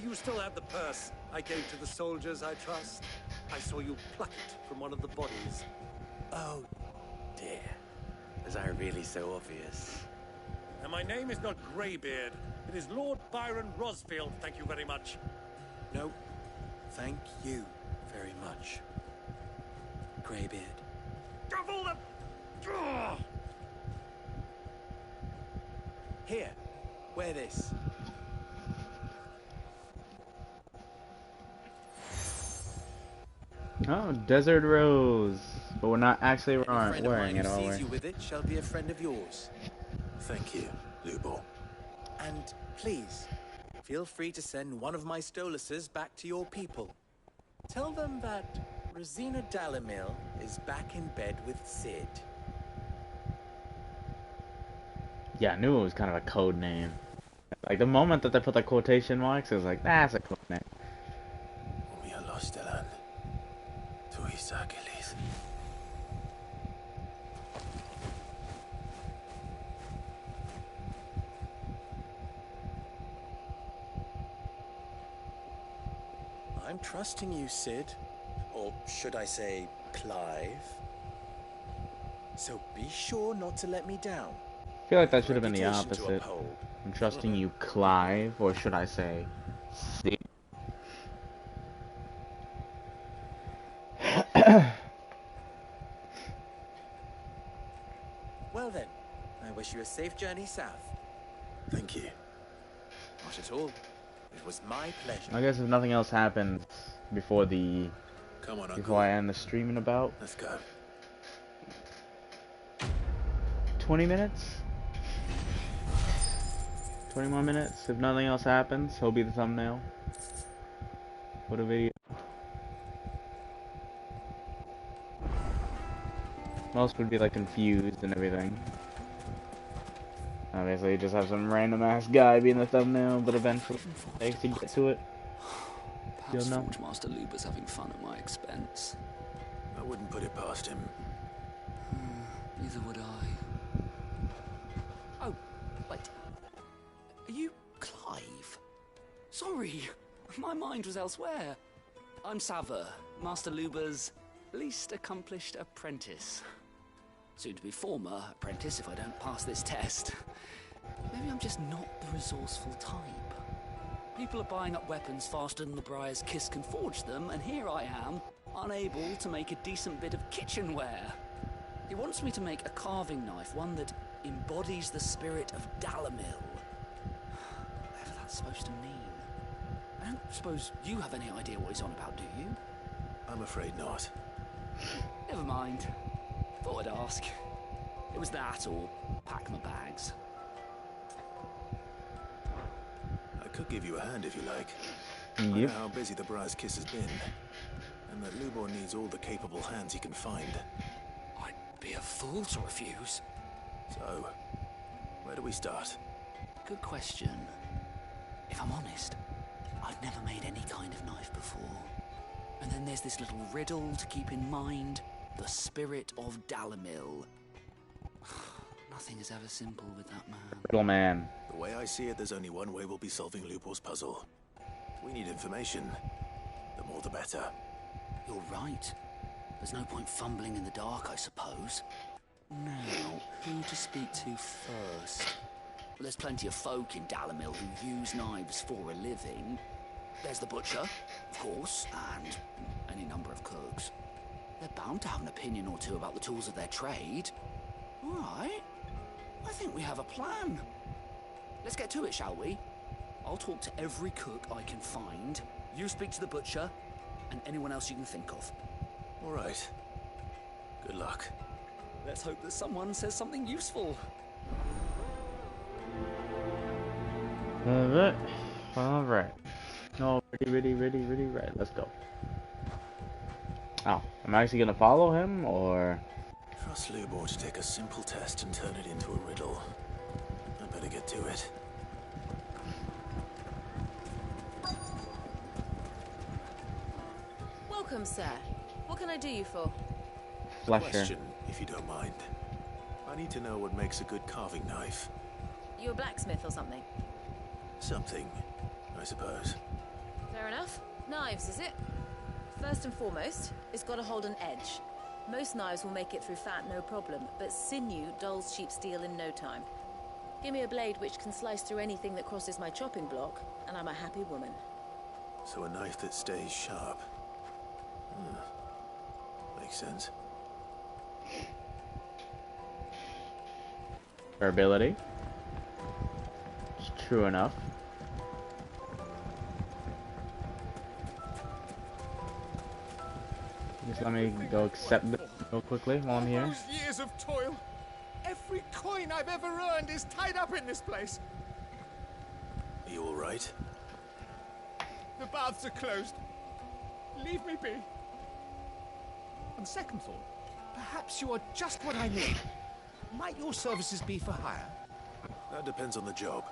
You still have the purse I gave to the soldiers, I trust? I saw you pluck it from one of the bodies. Oh, dear. Was I really so obvious? And my name is not Greybeard. It is Lord Byron Rosfield, thank you very much. No, thank you very much, Greybeard. Of all the... Ugh! Here, wear this. Oh, Desert Rose. But we're not actually Any wearing it, friend of are mine who we? sees you with it shall be a friend of yours. Thank you, Lubor. And please, feel free to send one of my Stoluses back to your people. Tell them that Rosina Dalimil is back in bed with Sid. Yeah, I knew it was kind of a code name. Like, the moment that they put the quotation marks, it was like, that's a code name. We are lost, Elan. Tuisa. I'm trusting you, Sid. Or should I say, Clive? So be sure not to let me down. I feel like that should have been the Reputation to opposite. uphold. I'm trusting you, Clive, or should I say, Sid? Well then, I wish you a safe journey south. Thank you. Not at all. It was my pleasure. I guess if nothing else happens before Come on, Uncle. before I end the stream in about Let's go. 20 minutes? 20 more minutes. If nothing else happens, he'll be the thumbnail for the video. Most would be like confused and everything. Obviously, you just have some random ass guy being the thumbnail, but eventually, they actually get to it. Perhaps Forge Master Luber's having fun at my expense. I wouldn't put it past him. Neither would I. Oh, wait. Are you Clive? Sorry, my mind was elsewhere. I'm Sava, Master Luber's least accomplished apprentice. Soon to be former apprentice if I don't pass this test. Maybe I'm just not the resourceful type. People are buying up weapons faster than the Briar's Kiss can forge them, and here I am, unable to make a decent bit of kitchenware. He wants me to make a carving knife, one that embodies the spirit of Dalimil. Whatever that's supposed to mean. I don't suppose you have any idea what he's on about, do you? I'm afraid not. Never mind. Thought I'd ask. It was that or pack my bags. I could give you a hand if you like. Yep. I know how busy the Briar's Kiss has been, and that Lubor needs all the capable hands he can find. I'd be a fool to refuse. So, where do we start? Good question. If I'm honest, I've never made any kind of knife before. And then there's this little riddle to keep in mind. The spirit of Dalimil. Nothing is ever simple with that man. Little man. The way I see it, there's only one way we'll be solving Lubor's puzzle. We need information. The more the better. You're right. There's no point fumbling in the dark, I suppose. Now, who to speak to first? Well, there's plenty of folk in Dalimil who use knives for a living. There's the butcher, of course, and any number of cooks. They're bound to have an opinion or two about the tools of their trade. All right. I think we have a plan. Let's get to it, shall we? I'll talk to every cook I can find. You speak to the butcher, and anyone else you can think of. All right. Good luck. Let's hope that someone says something useful. Alright. Alright. No, ready, right. Let's go. Oh, am I actually gonna follow him, or...? Trust Lubor to take a simple test and turn it into a riddle. I better get to it. Welcome, sir. What can I do you for? Question, if you don't mind. I need to know what makes a good carving knife. You a blacksmith or something? Something, I suppose. Fair enough. Knives, is it? First and foremost, it's got to hold an edge. Most knives will make it through fat, no problem, but sinew dulls cheap steel in no time. Give me a blade which can slice through anything that crosses my chopping block, and I'm a happy woman. So a knife that stays sharp. Makes sense. Durability. It's true enough. Just let me go accept it real quickly while I'm here. Those years of toil. Every coin I've ever earned is tied up in this place. Are you all right? The baths are closed. Leave me be. On second thought, perhaps you are just what I need. Might your services be for hire? That depends on the job.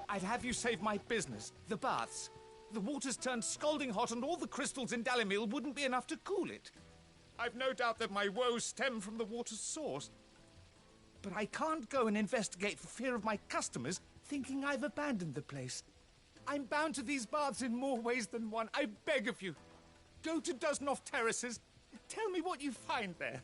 I'd have you save my business, the baths. The water's turned scalding hot and all the crystals in Dalimil wouldn't be enough to cool it. I've no doubt that my woes stem from the water's source. But I can't go and investigate for fear of my customers thinking I've abandoned the place. I'm bound to these baths in more ways than one. I beg of you. Go to Dusnoff Terraces. Tell me what you find there.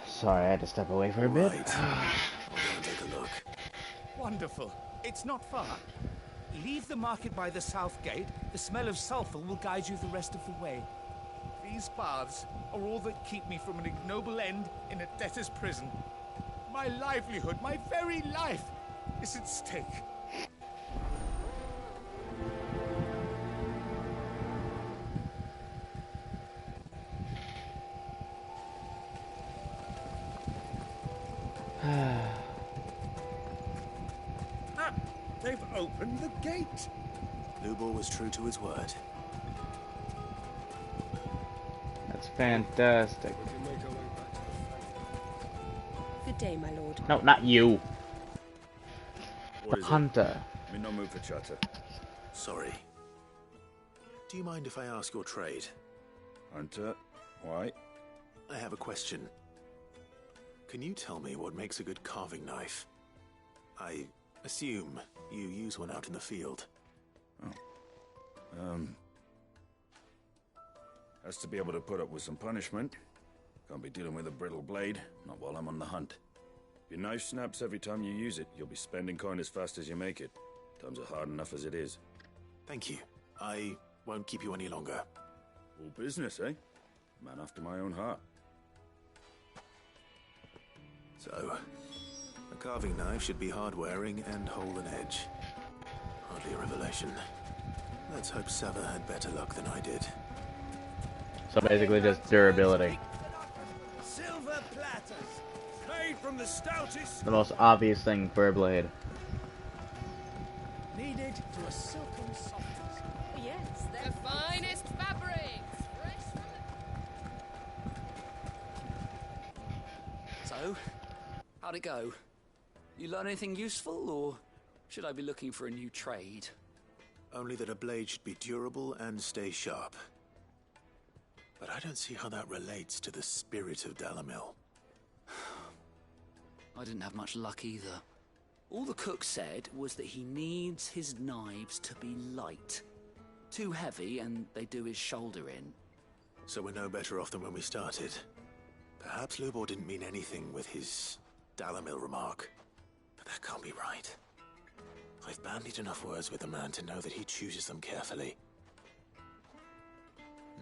Sorry, I had to step away for a bit. Right. I'll go and take a look. Wonderful. It's not far. Leave the market by the south gate. The smell of sulfur will guide you the rest of the way. These baths are all that keep me from an ignoble end in a debtor's prison. My livelihood, my very life, is at stake. They've opened the gate. Lubor was true to his word. That's fantastic. Good day, my lord. No, not you. What The is hunter. it? Me no move for chatter. Sorry. Do you mind if I ask your trade? Hunter, why? I have a question. Can you tell me what makes a good carving knife? I assume you use one out in the field. Has to be able to put up with some punishment. Can't be dealing with a brittle blade, not while I'm on the hunt. If your knife snaps every time you use it, you'll be spending coin as fast as you make it. Times are hard enough as it is. Thank you. I won't keep you any longer. All business, eh? Man after my own heart. So, a carving knife should be hard-wearing and hold an edge. Hardly a revelation. Let's hope Sava had better luck than I did. So basically just durability. Silver platters, made from the stoutest. The most obvious thing for a blade. Needed to a silken softness. Yes, the finest fabrics, fresh from the... So, how'd it go? You learn anything useful, or should I be looking for a new trade? Only that a blade should be durable and stay sharp. But I don't see how that relates to the spirit of Dalimil. I didn't have much luck either. All the cook said was that he needs his knives to be light. Too heavy and they do his shoulder in. So we're no better off than when we started. Perhaps Lubor didn't mean anything with his Dalimil remark. But that can't be right. I've bandied enough words with the man to know that he chooses them carefully.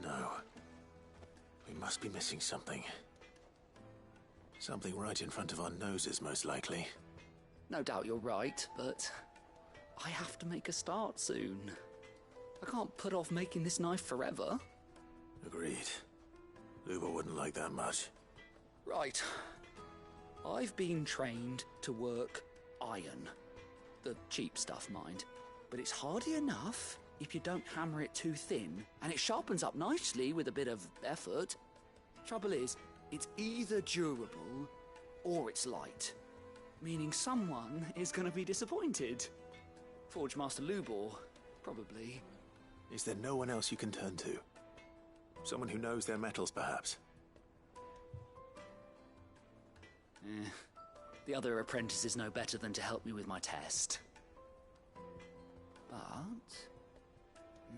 No. We must be missing something. Something right in front of our noses, most likely. No doubt you're right, but I have to make a start soon. I can't put off making this knife forever. Agreed. Lubor wouldn't like that much. Right. I've been trained to work iron. The cheap stuff, mind. But it's hardy enough if you don't hammer it too thin, and it sharpens up nicely with a bit of effort. Trouble is, it's either durable or it's light, meaning someone is going to be disappointed. Forge Master Lubor, probably. Is there no one else you can turn to? Someone who knows their metals, perhaps? The other apprentices know better than to help me with my test. But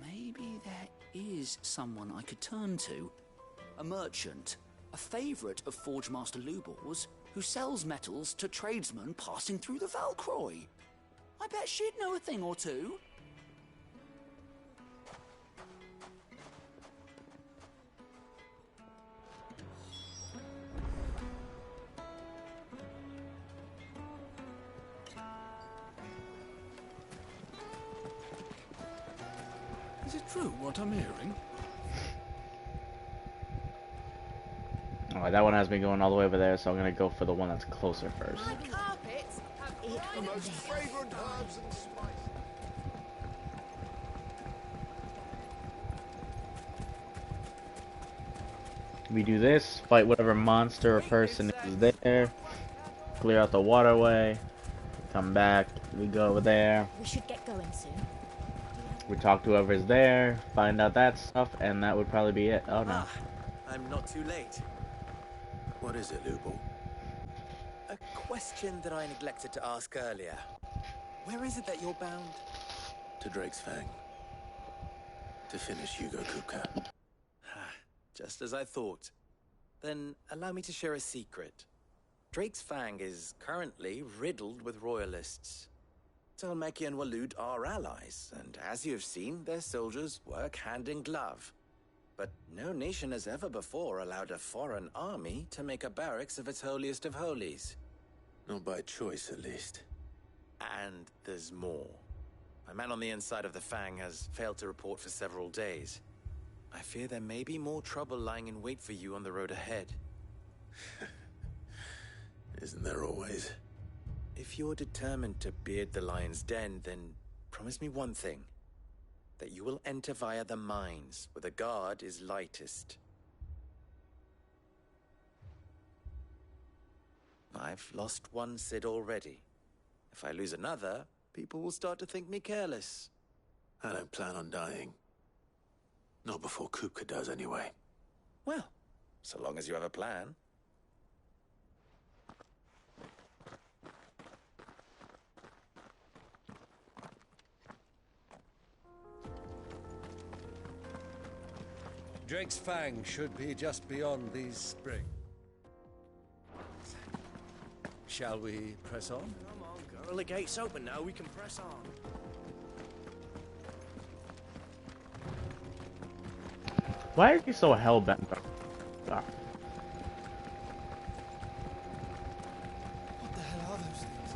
maybe there is someone I could turn to. A merchant, a favourite of Forge Master Lubor's, who sells metals to tradesmen passing through the Valcroy. I bet she'd know a thing or two. Is it true what I'm hearing? Alright, that one has me going all the way over there, so I'm gonna go for the one that's closer first. My carpets have The most fragrant herbs and spices. We do this, fight whatever monster or person is there, clear out the waterway, come back, we go over there, We should get going soon. we talk to whoever's there, find out that stuff, and that would probably be it. Oh no. I'm not too late. What is it, Lubor? question that I neglected to ask earlier. Where is it that you're bound? To Drake's Fang. To finish Hugo Kupka. Just as I thought. Then allow me to share a secret. Drake's Fang is currently riddled with royalists. Talmeki and Waloed are allies, and as you've seen, their soldiers work hand in glove. But no nation has ever before allowed a foreign army to make a barracks of its holiest of holies. Not by choice, at least. And there's more. A man on the inside of the Fang has failed to report for several days. I fear there may be more trouble lying in wait for you on the road ahead. Isn't there always? If you're determined to beard the lion's den, then promise me one thing. That you will enter via the mines, where the guard is lightest. I've lost one Cid already. If I lose another, people will start to think me careless. I don't plan on dying. Not before Kupka does, anyway. Well, so long as you have a plan. Drake's Fang should be just beyond these springs. Shall we press on? Come on, girl. The gate's open now. We can press on. Why are you so hell-bent? Ah. What the hell are those things?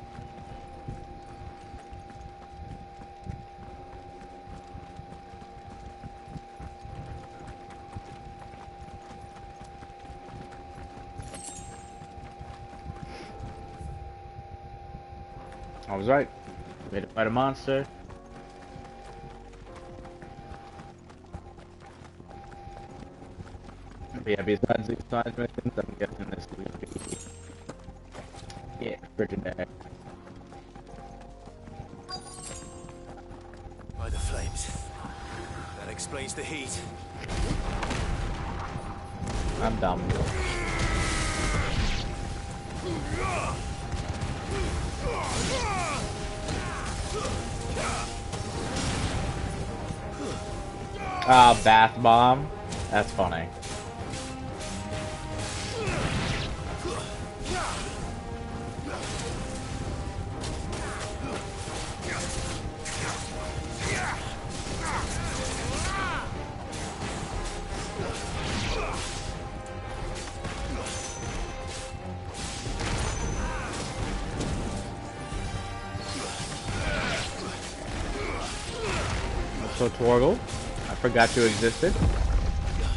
I was right. Made it fight a monster. But yeah, besides these side missions, I'm guessing this is gonna be... Yeah, freaking bad. By the flames. That explains the heat. I'm dumb. Ah, bath bomb. That's funny. So Torgal, I forgot you existed.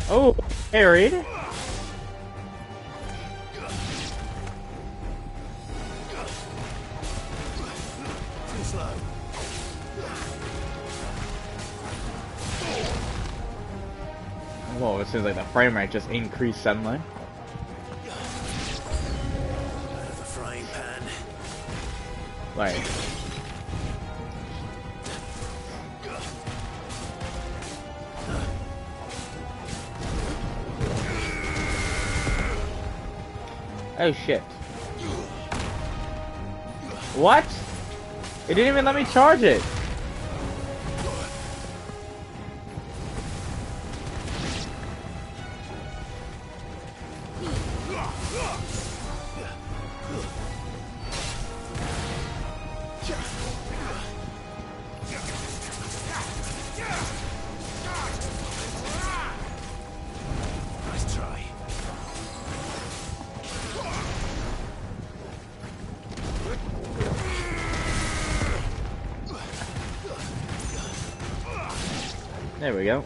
Oh, parried. Whoa, it seems like the frame rate just increased suddenly. Out of the frying pan. Like. Oh shit. What? It didn't even let me charge it. Nice try. There we go.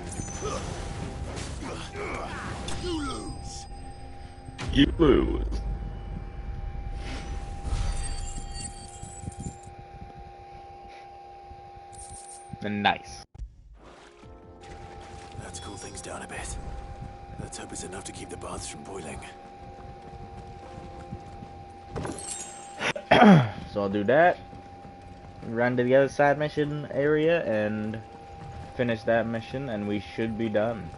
You lose. You lose. Nice. Let's cool things down a bit. Let's hope it's enough to keep the baths from boiling. So I'll do that. Run to the other side mission area and finish that mission, and we should be done.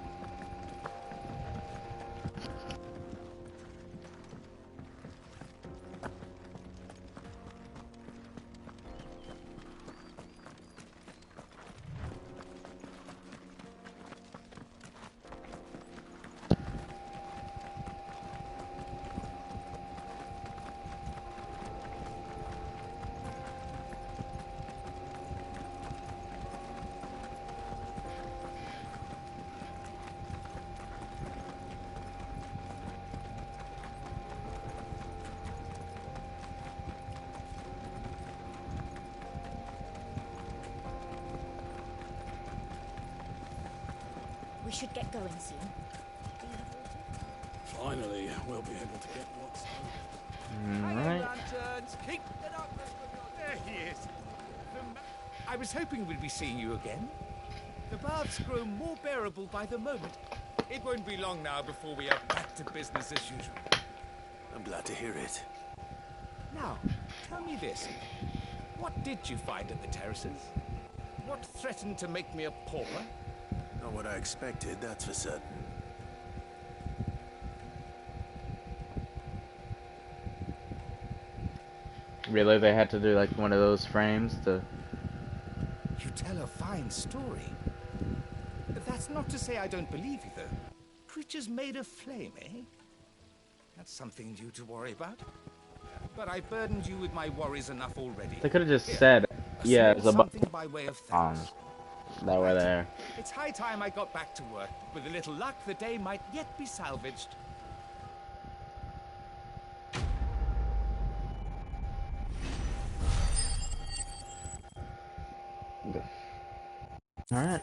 We should get going soon. Finally, we'll be able to get what's Hanging lanterns, keep it up. There he is. I was hoping we'd be seeing you again. The baths grow more bearable by the moment. It won't be long now before we are back to business as usual. I'm glad to hear it. Now, tell me this. What did you find at the terraces? What threatened to make me a pauper? Not what I expected, that's for certain. Really, they had to do like one of those frames to... You tell a fine story. That's not to say I don't believe you, though. Creatures made of flame, eh? That's something you to worry about. But I burdened you with my worries enough already. They could have just Here, said, yeah, it's about... something by way of thanks. That were there. It's high time I got back to work. With a little luck, the day might yet be salvaged. Alright.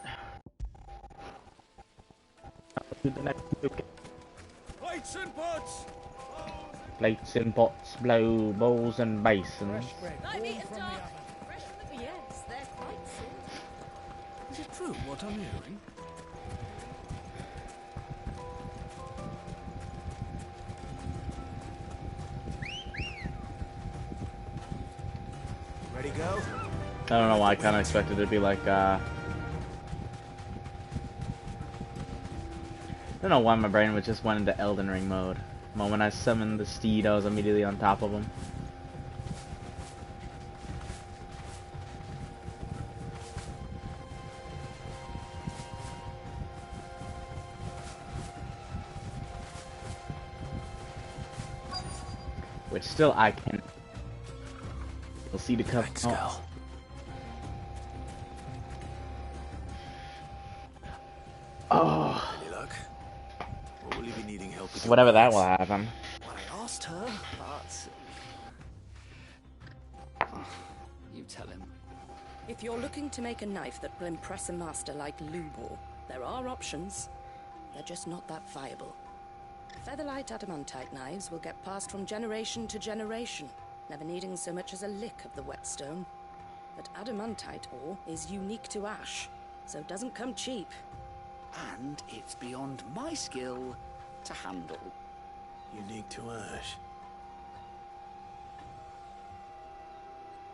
Plates and pots! Plates and pots, blow, bowls and basins. Light meat and dark. Fresh from the... Yes, they're quite soon. Is it true what I'm hearing? Ready, go? I don't know why I kind of expected it to be like, I don't know why my brain was just went into Elden Ring mode. The moment I summoned the steed, I was immediately on top of him. Which still I can. You'll see the cup. Oh. Any luck? Or will you be needing help with Whatever that will happen. Well, I asked her, but... You tell him. If you're looking to make a knife that will impress a master like Lubor, there are options. They're just not that viable. Featherlight adamantite knives will get passed from generation to generation, never needing so much as a lick of the whetstone. But adamantite ore is unique to ash, so it doesn't come cheap. And it's beyond my skill to handle. Unique to ash.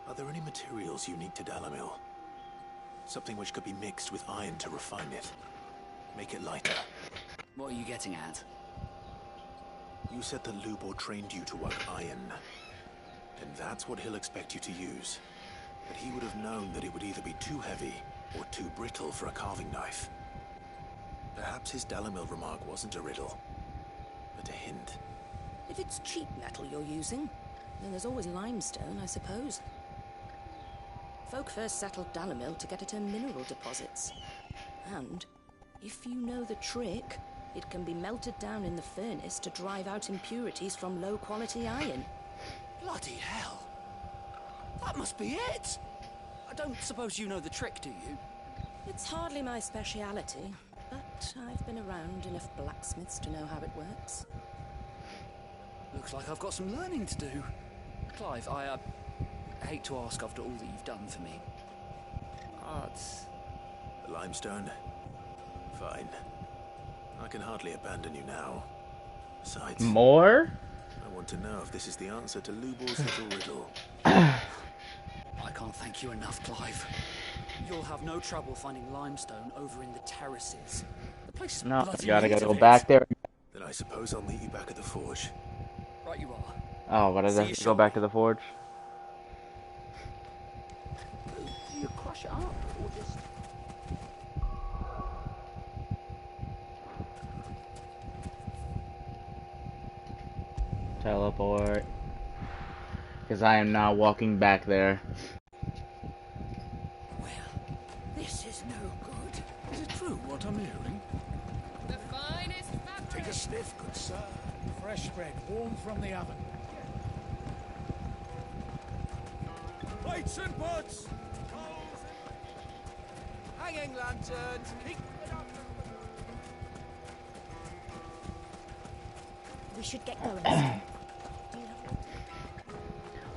Are there any materials unique to Dalimil? Something which could be mixed with iron to refine it. Make it lighter. What are you getting at? You said that Lubor trained you to work iron. And that's what he'll expect you to use. But he would have known that it would either be too heavy or too brittle for a carving knife. Perhaps his Dalimil remark wasn't a riddle, but a hint. If it's cheap metal you're using, then there's always limestone, I suppose. Folk first settled Dalimil to get at her mineral deposits. And, if you know the trick, it can be melted down in the furnace to drive out impurities from low-quality iron. Bloody hell! That must be it! I don't suppose you know the trick, do you? It's hardly my speciality, but I've been around enough blacksmiths to know how it works. Looks like I've got some learning to do. Clive, I hate to ask after all that you've done for me. But... The limestone? Fine. I can hardly abandon you now. Besides... More? I want to know if this is the answer to Lubor's little riddle. I can't thank you enough, Clive. You'll have no trouble finding limestone over in the terraces. The place is No, bloody you gotta neat go of it. back there. Then I suppose I'll meet you back at the forge. Right you are. Oh, what does See that you go back to the forge? Do you crush it up or just... Teleport. Because I am now walking back there. This is no good. Is it true what I'm hearing? The finest fabric. Take a sniff, good sir. Fresh bread, warm from the oven. Plates and pots! Hanging lanterns, keep it up. We should get going.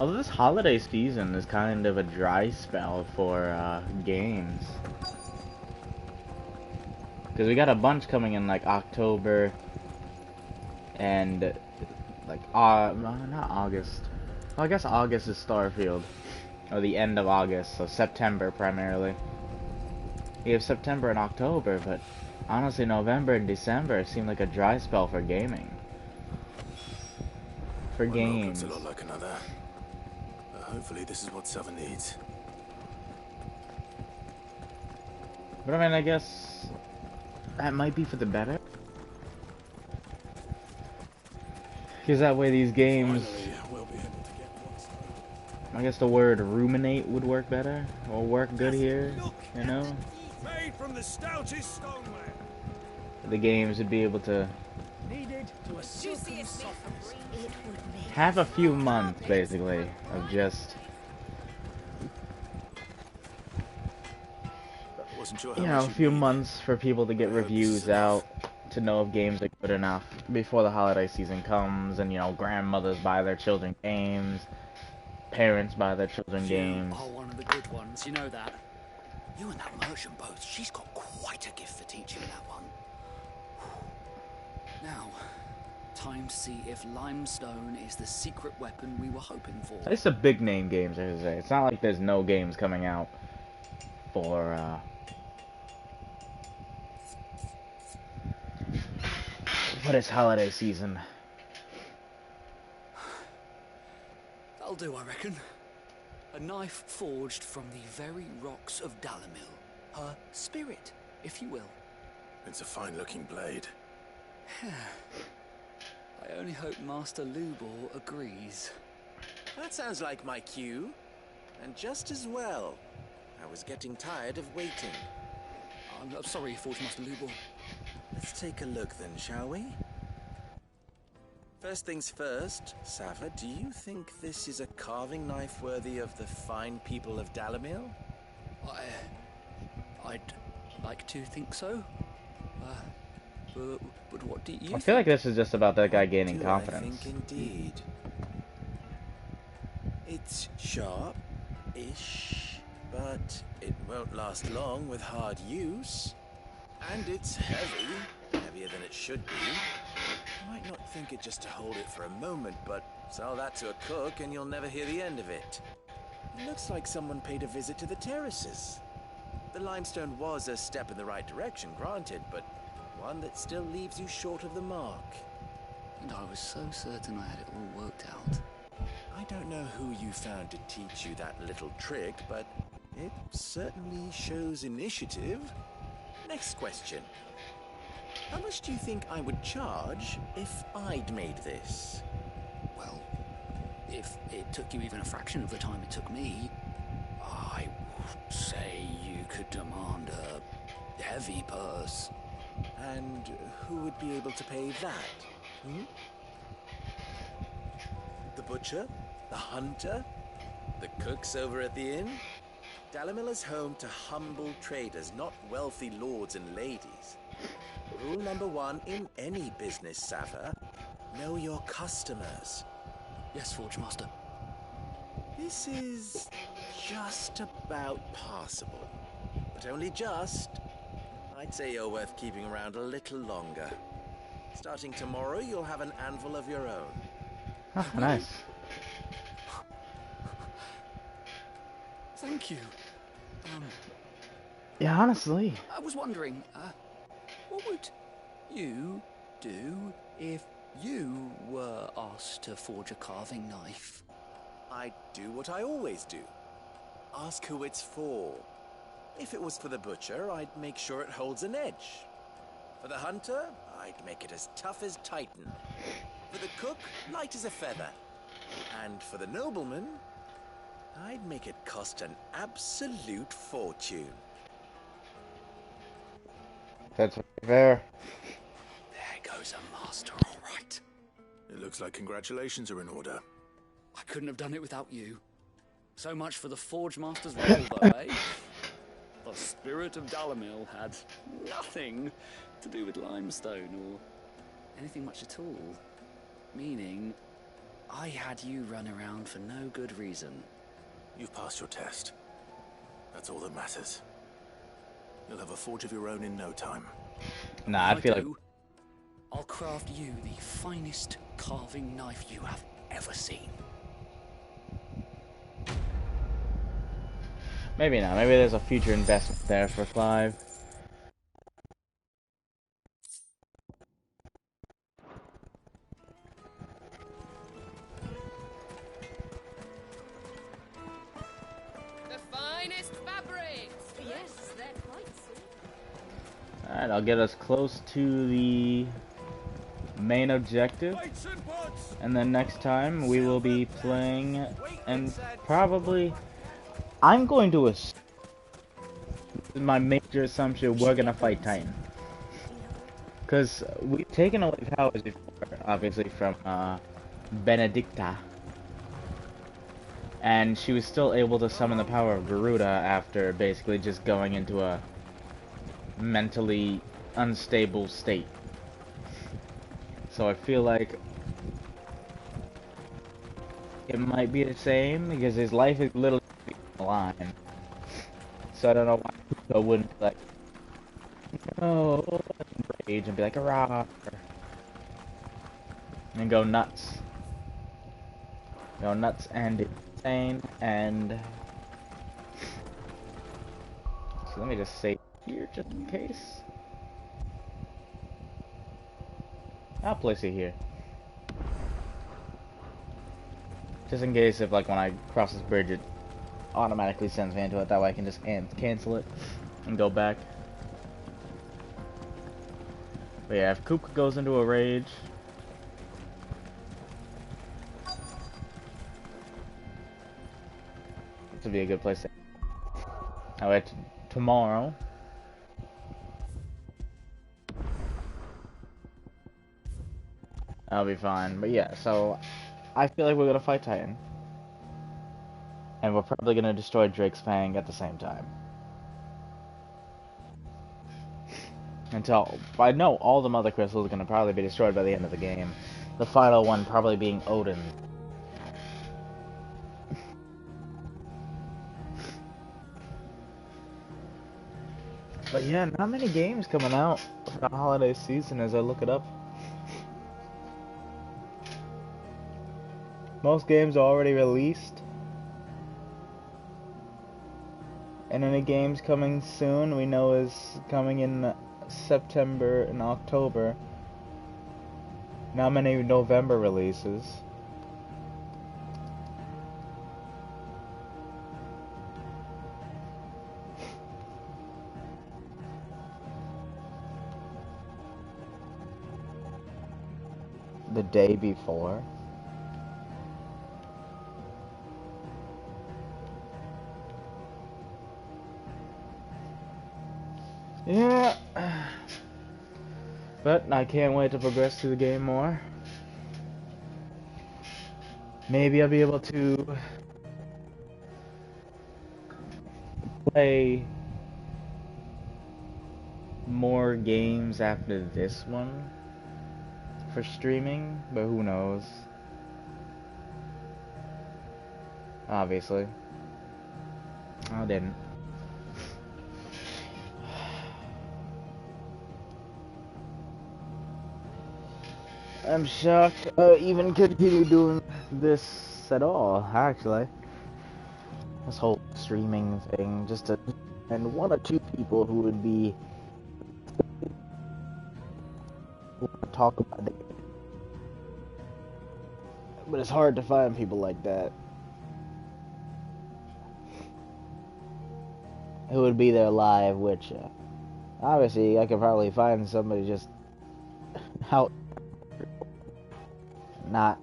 Although this holiday season is kind of a dry spell for games. Because we got a bunch coming in like October and like, not August. Well, I guess August is Starfield. Or the end of August, so September primarily. You have September and October, but honestly November and December seem like a dry spell for gaming. For games. Looks a lot like another. Hopefully this is what Southern needs. But I mean, I guess that might be for the better. Because that way these games... I guess the word ruminate would work better, or work good here, you know? Made from the stoutest stoneware. The games would be able to Needed to a silken softness. have a few months, basically, of just, you know, a few months for people to get reviews out, to know if games are good enough before the holiday season comes, and, you know, grandmothers buy their children games, parents buy their children games. You are one of the good ones, you know that. You and that merchant both, she's got quite a gift for teaching that one. Now, time to see if limestone is the secret weapon we were hoping for. It's a big name games, I should say. It's not like there's no games coming out for this holiday season. That'll do, I reckon. A knife forged from the very rocks of Dalimil. Her spirit, if you will. It's a fine-looking blade. I only hope Master Lubor agrees. That sounds like my cue. And just as well. I was getting tired of waiting. I'm sorry, Forge Master Lubor. Let's take a look then, shall we? First things first, Sava, do you think this is a carving knife worthy of the fine people of Dalimil? I'd like to think so. But what do you I feel like this is just about that guy gaining confidence. I think indeed. It's sharp-ish, but it won't last long with hard use. And it's heavy, heavier than it should be. You might not think it just to hold it for a moment, but sell that to a cook and you'll never hear the end of it. It looks like someone paid a visit to the terraces. The limestone was a step in the right direction, granted, but one that still leaves you short of the mark. And I was so certain I had it all worked out. I don't know who you found to teach you that little trick, but it certainly shows initiative. Next question. How much do you think I would charge if I'd made this? Well, if it took you even a fraction of the time it took me, I would say you could demand a heavy purse. And who would be able to pay that? The butcher? The hunter? The cooks over at the inn? Dalimil is home to humble traders, not wealthy lords and ladies. Rule number 1 in any business, Sava. Know your customers. Yes, Forge Master. This is just about passable. But only just. I'd say you're worth keeping around a little longer. Starting tomorrow, you'll have an anvil of your own. Oh, nice. Thank you. Yeah, honestly. I was wondering, what would you do if you were asked to forge a carving knife? I'd do what I always do. Ask who it's for. If it was for the butcher, I'd make sure it holds an edge. For the hunter, I'd make it as tough as Titan. For the cook, light as a feather. And for the nobleman, I'd make it cost an absolute fortune. That's fair. There goes a master, all right. It looks like congratulations are in order. I couldn't have done it without you. So much for the Forge Master's role, though, eh? The spirit of Dalimil had nothing to do with limestone or anything much at all. Meaning, I had you run around for no good reason. You've passed your test. That's all that matters. You'll have a forge of your own in no time. Nah, I feel like... I'll craft you the finest carving knife you have ever seen. Maybe not. Maybe there's a future investment there for Clive. The finest fabrics. Yes, they're quite soon. Alright, I'll get us close to the main objective. And then next time we will be playing, and probably... I'm going to assume, my major assumption, we're gonna fight Titan. Because we've taken away powers before, obviously, from Benedicta. And she was still able to summon the power of Garuda after basically just going into a mentally unstable state. So I feel like it might be the same, because his life is literally on the line. So I don't know why I wouldn't be like, no, rage and be like, hurrah, and go nuts. Go nuts and insane, and so let me just save here just in case. I'll place it here. Just in case if, like, when I cross this bridge, it automatically sends me into it. That way I can just cancel it and go back. But yeah, if Kupka goes into a rage... this would be a good place to... I'll wait tomorrow. I'll be fine. But yeah, so... I feel like we're gonna fight Titan. And we're probably gonna destroy Drake's Fang at the same time. Until... I know all the Mother Crystals are gonna probably be destroyed by the end of the game. The final one probably being Odin. But yeah, not many games coming out for the holiday season as I look it up. Most games are already released. And any games coming soon we know is coming in September and October. Not many November releases. The day before. Yeah, but I can't wait to progress through the game more. Maybe I'll be able to play more games after this one for streaming, but who knows? Obviously. I didn't. I'm shocked I even continue doing this at all, actually. This whole streaming thing, just to... and one or two people who would be... who would talk about it. But it's hard to find people like that. Who would be there live with you. Obviously, I could probably find somebody just... out... not...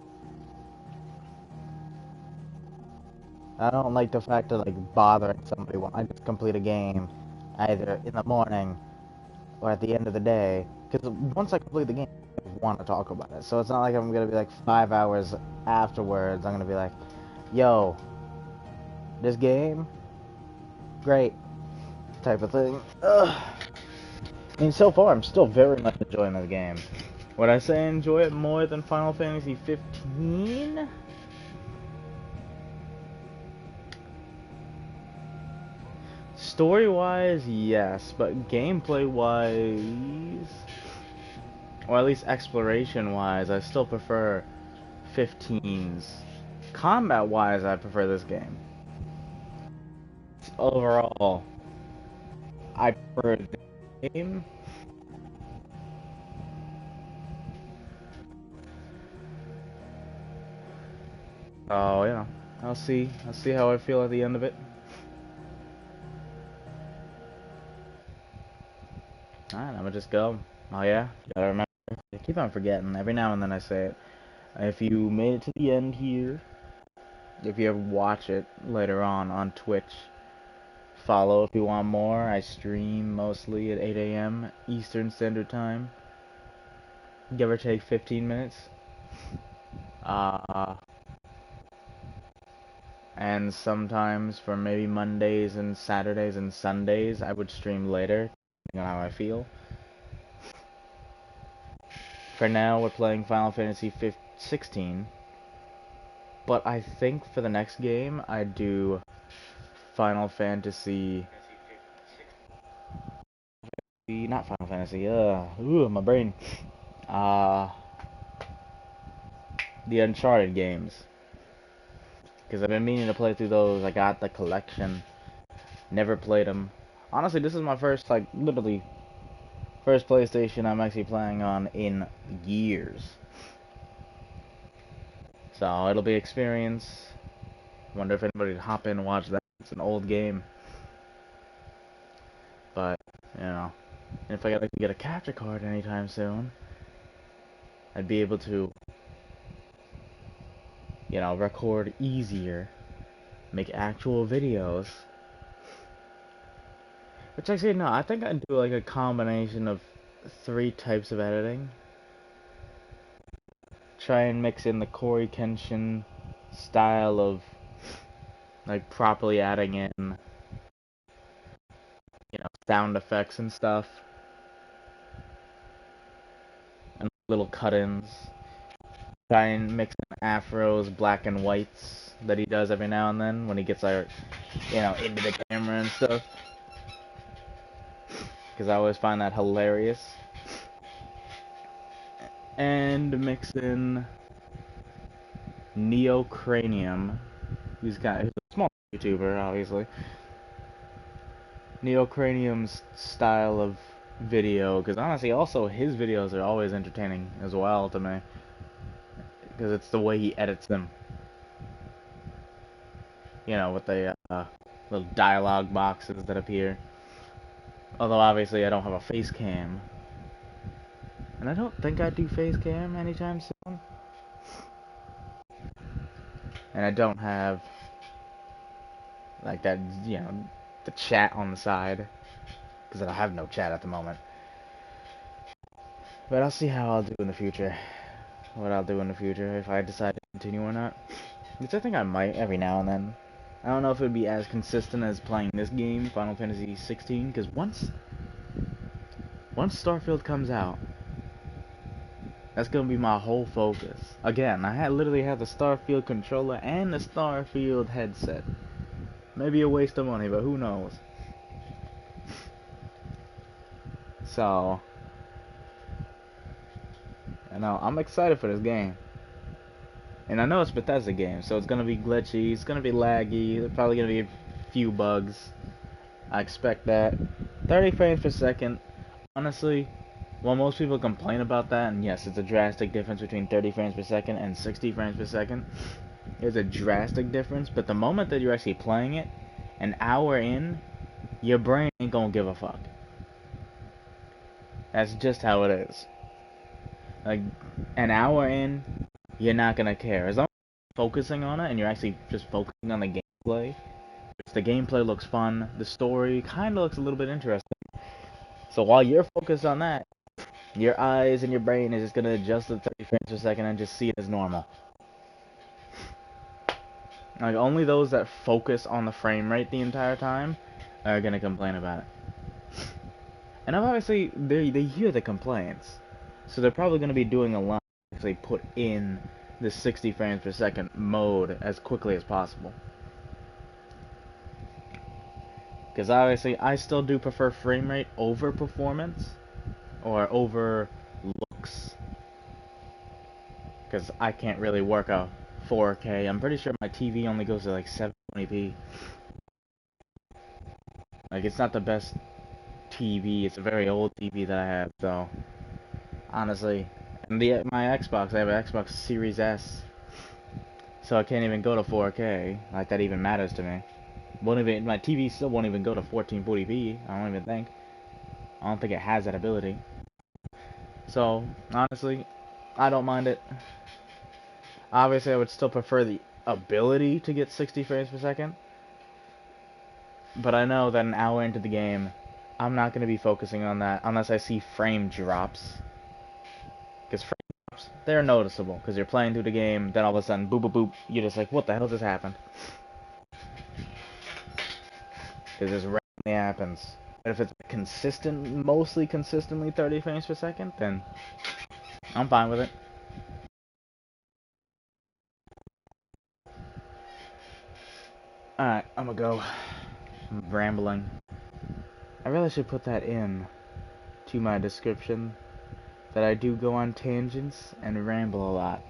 I don't like the fact of, like, bothering somebody when I just complete a game, either in the morning or at the end of the day. Because once I complete the game, I want to talk about it. So it's not like I'm going to be like 5 hours afterwards, I'm going to be like, yo, this game, great, type of thing. Ugh. I mean, so far, I'm still very much enjoying the game. Would I say enjoy it more than Final Fantasy 15? Story-wise, yes, but gameplay-wise, or at least exploration-wise, I still prefer 15's. Combat-wise, I prefer this game. Overall, I prefer this game. Oh, yeah. I'll see how I feel at the end of it. Alright, I'm gonna just go. Oh yeah, you gotta remember. I keep on forgetting. Every now and then I say it. If you made it to the end here, if you ever watch it later on Twitch, follow if you want more. I stream mostly at 8 a.m. Eastern Standard Time. Give or take 15 minutes. And sometimes for maybe Mondays and Saturdays and Sundays, I would stream later, depending on how I feel. For now, we're playing Final Fantasy 16. But I think for the next game, I'd do Final Fantasy... Not Final Fantasy, ooh, my brain. The Uncharted games. Because I've been meaning to play through those. I got the collection. Never played them. Honestly, this is my first, like, literally, first PlayStation I'm actually playing on in years. So, it'll be experience. Wonder if anybody would hop in and watch that. It's an old game. But, you know. And if I gotta get a capture card anytime soon, I'd be able to, you know, record easier, make actual videos. Which actually, no, I think I'd do like a combination of 3 types of editing. Try and mix in the Corey Kenshin style of, like, properly adding in, you know, sound effects and stuff. And little cut-ins. Try and mix in afros, black and whites that he does every now and then when he gets, like, you know, into the camera and stuff. Because I always find that hilarious. And mix in Neocranium, who's a small YouTuber, obviously. Neocranium's style of video, because honestly, also his videos are always entertaining as well to me. Because it's the way he edits them. You know, with the little dialogue boxes that appear. Although obviously I don't have a face cam. And I don't think I do face cam anytime soon. And I don't have, like, that, you know, the chat on the side. Because I have no chat at the moment. But I'll see how I'll do in the future. What I'll do in the future, if I decide to continue or not. Which I think I might every now and then. I don't know if it would be as consistent as playing this game, Final Fantasy 16, because once Starfield comes out, that's gonna be my whole focus. Again, I literally have the Starfield controller and the Starfield headset. Maybe a waste of money, but who knows. So, you know, I'm excited for this game. And I know it's Bethesda game, so it's gonna be glitchy, it's gonna be laggy, there's probably gonna be a few bugs. I expect that. 30 frames per second, honestly, while most people complain about that, and yes, it's a drastic difference between 30 frames per second and 60 frames per second. There's a drastic difference, but the moment that you're actually playing it, an hour in, your brain ain't gonna give a fuck. That's just how it is. Like, an hour in, you're not gonna care. As long as you're focusing on it and you're actually just focusing on the gameplay, if the gameplay looks fun, the story kind of looks a little bit interesting. So while you're focused on that, your eyes and your brain is just gonna adjust to 30 frames per second and just see it as normal. Like, only those that focus on the frame rate the entire time are gonna complain about it. And obviously, they hear the complaints. So they're probably going to be doing a lot if they put in the 60 frames per second mode as quickly as possible. Because obviously, I still do prefer frame rate over performance, or over looks. Because I can't really work a 4K. I'm pretty sure my TV only goes to like 720p. Like, it's not the best TV. It's a very old TV that I have, so honestly. And my Xbox, I have an Xbox Series S, so I can't even go to 4K. Like, that even matters to me. My TV still won't even go to 1440p. I don't even think. I don't think it has that ability. So honestly, I don't mind it. Obviously, I would still prefer the ability to get 60 frames per second. But I know that an hour into the game, I'm not going to be focusing on that unless I see frame drops. Because frame drops, they're noticeable. Because you're playing through the game, then all of a sudden, boop, boop, boop, you're just like, what the hell just happened? It just randomly happens. But if it's consistent, mostly consistently 30 frames per second, then I'm fine with it. Alright, I'm gonna go. I'm rambling. I really should put that in to my description, that I do go on tangents and ramble a lot.